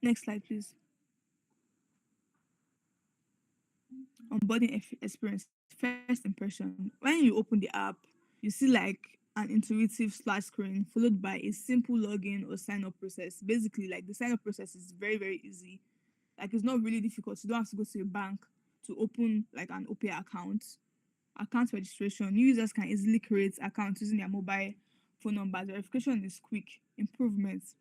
Next slide, please. Onboarding experience. First impression. When you open the app, you see like an intuitive splash screen followed by a simple login or sign up process. Basically, like the sign up process is very, very easy. Like it's not really difficult. You don't have to go to a bank to open like an OPay account. Account registration. New users can easily create accounts using their mobile phone numbers. Verification is quick. Improvements.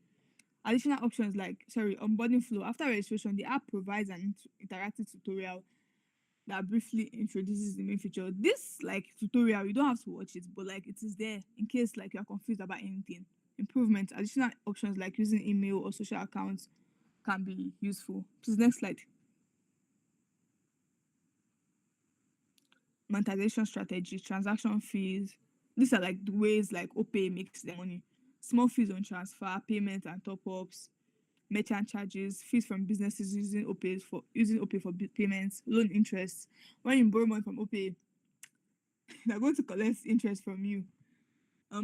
Additional options like onboarding flow. After registration, the app provides an interactive tutorial that briefly introduces the main feature. This like tutorial, you don't have to watch it, but like it is there in case like you are confused about anything. Improvement. Additional options like using email or social accounts can be useful. Please, next slide. Monetization strategy, transaction fees. These are like the ways like OPay makes their money. Small fees on transfer, payment and top-ups, merchant charges, fees from businesses using OPay for payments, loan interest. When you borrow money from OPay, they're going to collect interest from you.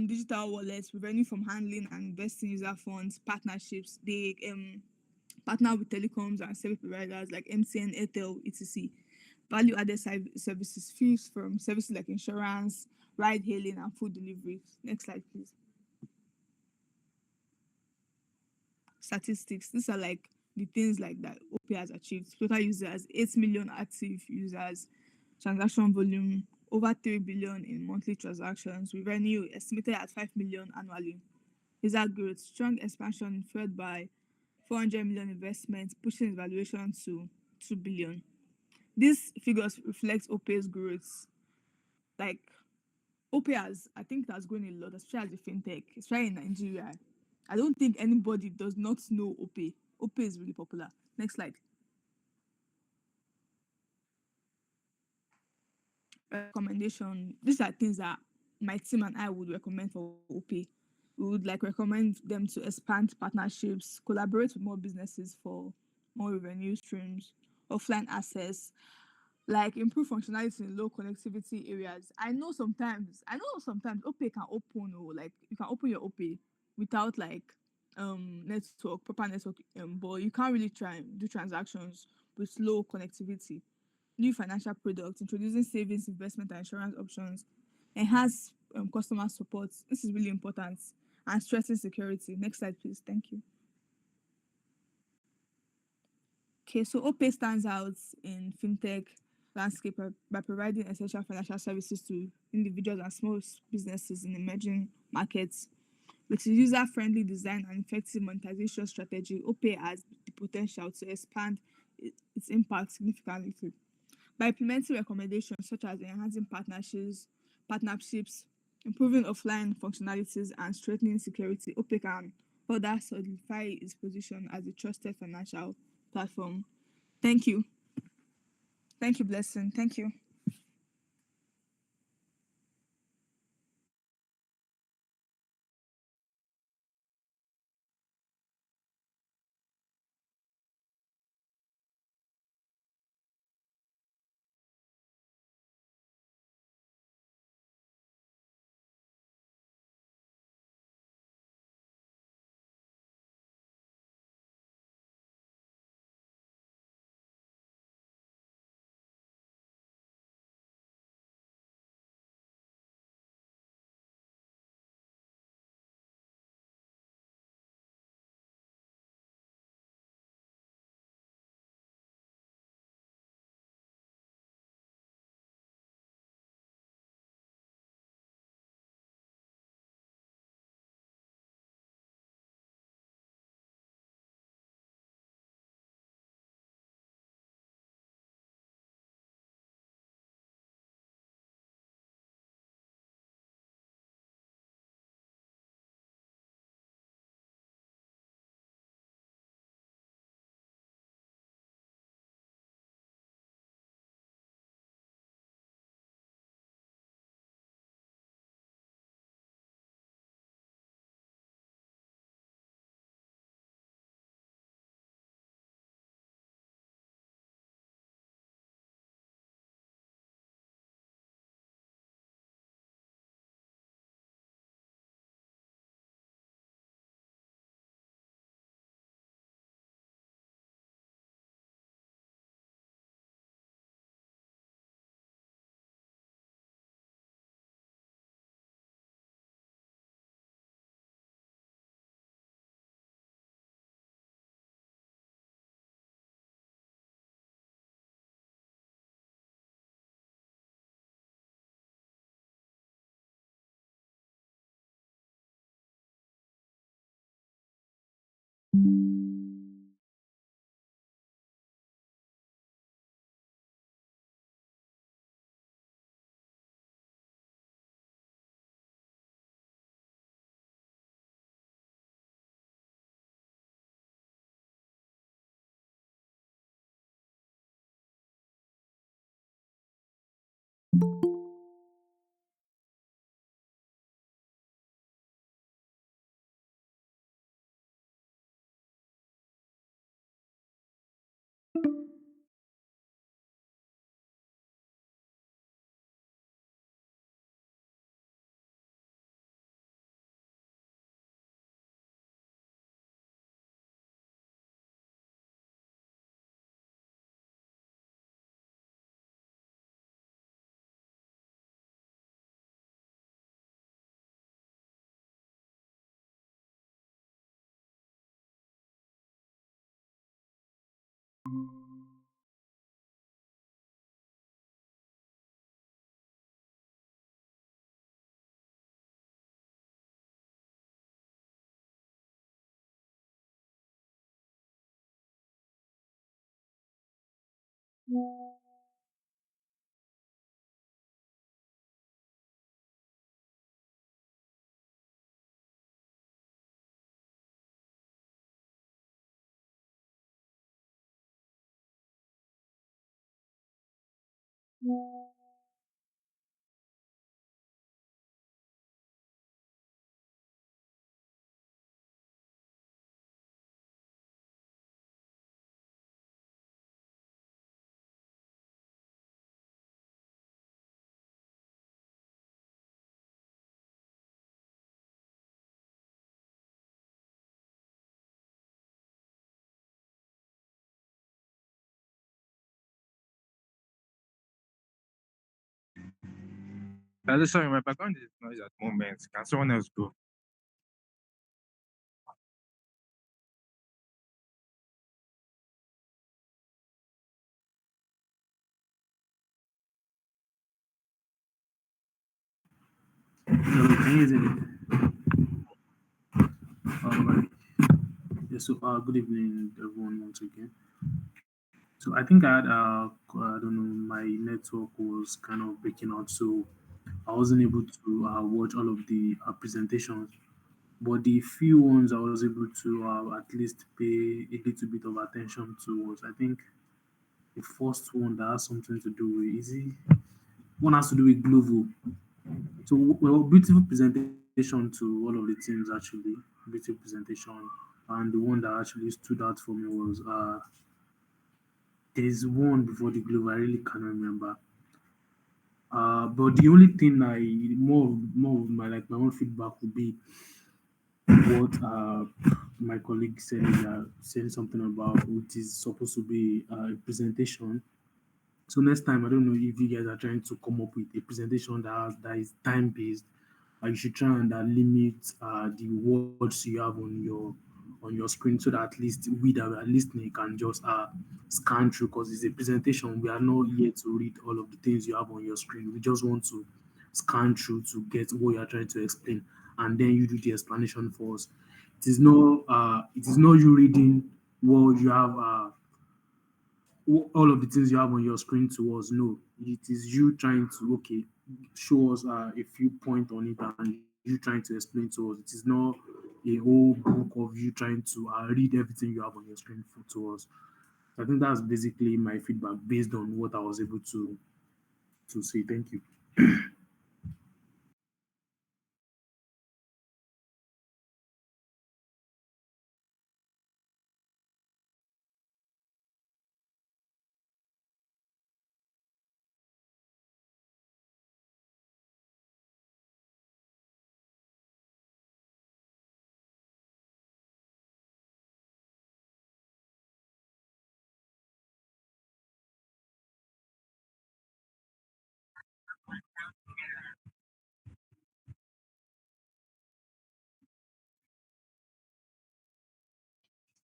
Digital wallets, revenue from handling and investing user funds, partnerships. They partner with telecoms and service providers like MTN, Airtel, etc. Value added services, fees from services like insurance, ride hailing, and food delivery. Next slide, please. Statistics. These are like the things like that OPay has achieved. Total users, 8 million active users, transaction volume, over 3 billion in monthly transactions, revenue estimated at 5 million annually. User growth, strong expansion fueled by 400 million investment, pushing its valuation to 2 billion. These figures reflect OPay's growth. Like OPay I think it has grown a lot, especially as a fintech, especially in Nigeria. I don't think anybody does not know OPay. OPay is really popular. Next slide. Recommendation. These are things that my team and I would recommend for OPay. We would like recommend them to expand partnerships, collaborate with more businesses for more revenue streams, offline access, like improve functionality in low connectivity areas. I know sometimes OPay can open or like you can open your OPay without like proper network, but you can't really try and do transactions with low connectivity. New financial products, introducing savings, investment, and insurance options, enhance customer support. This is really important, and strengthen security. Next slide, please. Thank you. Okay, so OPay stands out in fintech landscape by providing essential financial services to individuals and small businesses in emerging markets. With its user-friendly design and effective monetization strategy, OPay has the potential to expand its impact significantly. By implementing recommendations such as enhancing partnerships, improving offline functionalities, and strengthening security, OPay can further solidify its position as a trusted financial platform. Thank you. Thank you, Blessing. Thank you. Hello, sorry, my background is noise at the moment. Can someone else go? Hello, can you hear me? Right. Yeah, so good evening, everyone, once again. So I think I had, I don't know, my network was kind of breaking out, so I wasn't able to watch all of the presentations. But the few ones I was able to at least pay a little bit of attention to was, I think, the first one that has something to do with easy. One has to do with Glovo. So, well, beautiful presentation to all of the teams actually. Beautiful presentation. And the one that actually stood out for me was there's one before the Glovo. I really can't remember. But the only thing more of my like my own feedback would be what my colleague said, saying something about it is supposed to be a presentation. So next time, I don't know if you guys are trying to come up with a presentation that is time based. You should try and limit the words you have on your screen so that at least we that are listening can just scan through because it's a presentation. We are not here to read all of the things you have on your screen. We just want to scan through to get what you are trying to explain, and then you do the explanation for us. It is not you reading what you have all of the things you have on your screen to us. No, it is you trying to show us a few points on it and you trying to explain to us. It is not a whole book of you trying to read everything you have on your screen to us. So I think that's basically my feedback based on what I was able to say. Thank you.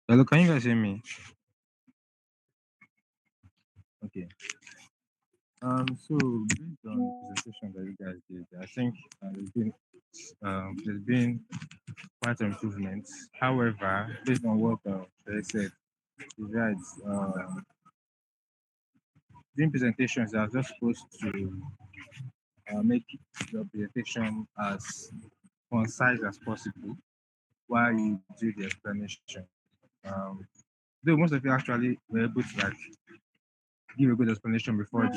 Hello, can you guys hear me? Okay. So based on the presentation that you guys did, I think there's been quite some improvements. However, based on what they said, is right. During presentations, I was just supposed to make your presentation as concise as possible while you do the explanation. Um, though most of you actually were able to like give a good explanation uh, before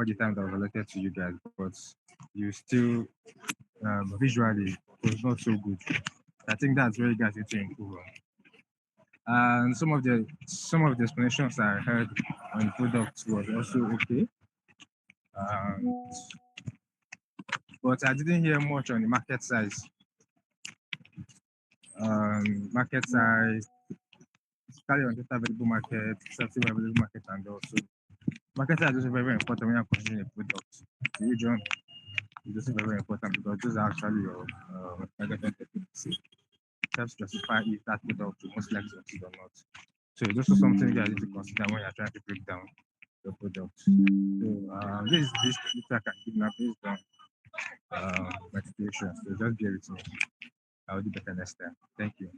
the time that was allotted to you guys, but you still visually it was not so good. I think that's where you guys need to improve on. And some of the explanations I heard on products was also okay. Um, but I didn't hear much on the market size. Market size, especially on total available market, self available market, and also market size is also very, very important when you're considering a product. The region is also very, very important because those are actually your target audience. It helps justify if that product will most likely succeed or not. So it's also something you guys need to consider when you're trying to break down your product. So this I can give now based on my situation. So just bear with me. I'll do better next time. Thank you.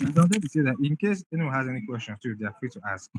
I wanted to say that in case anyone has any questions too, they are free to ask.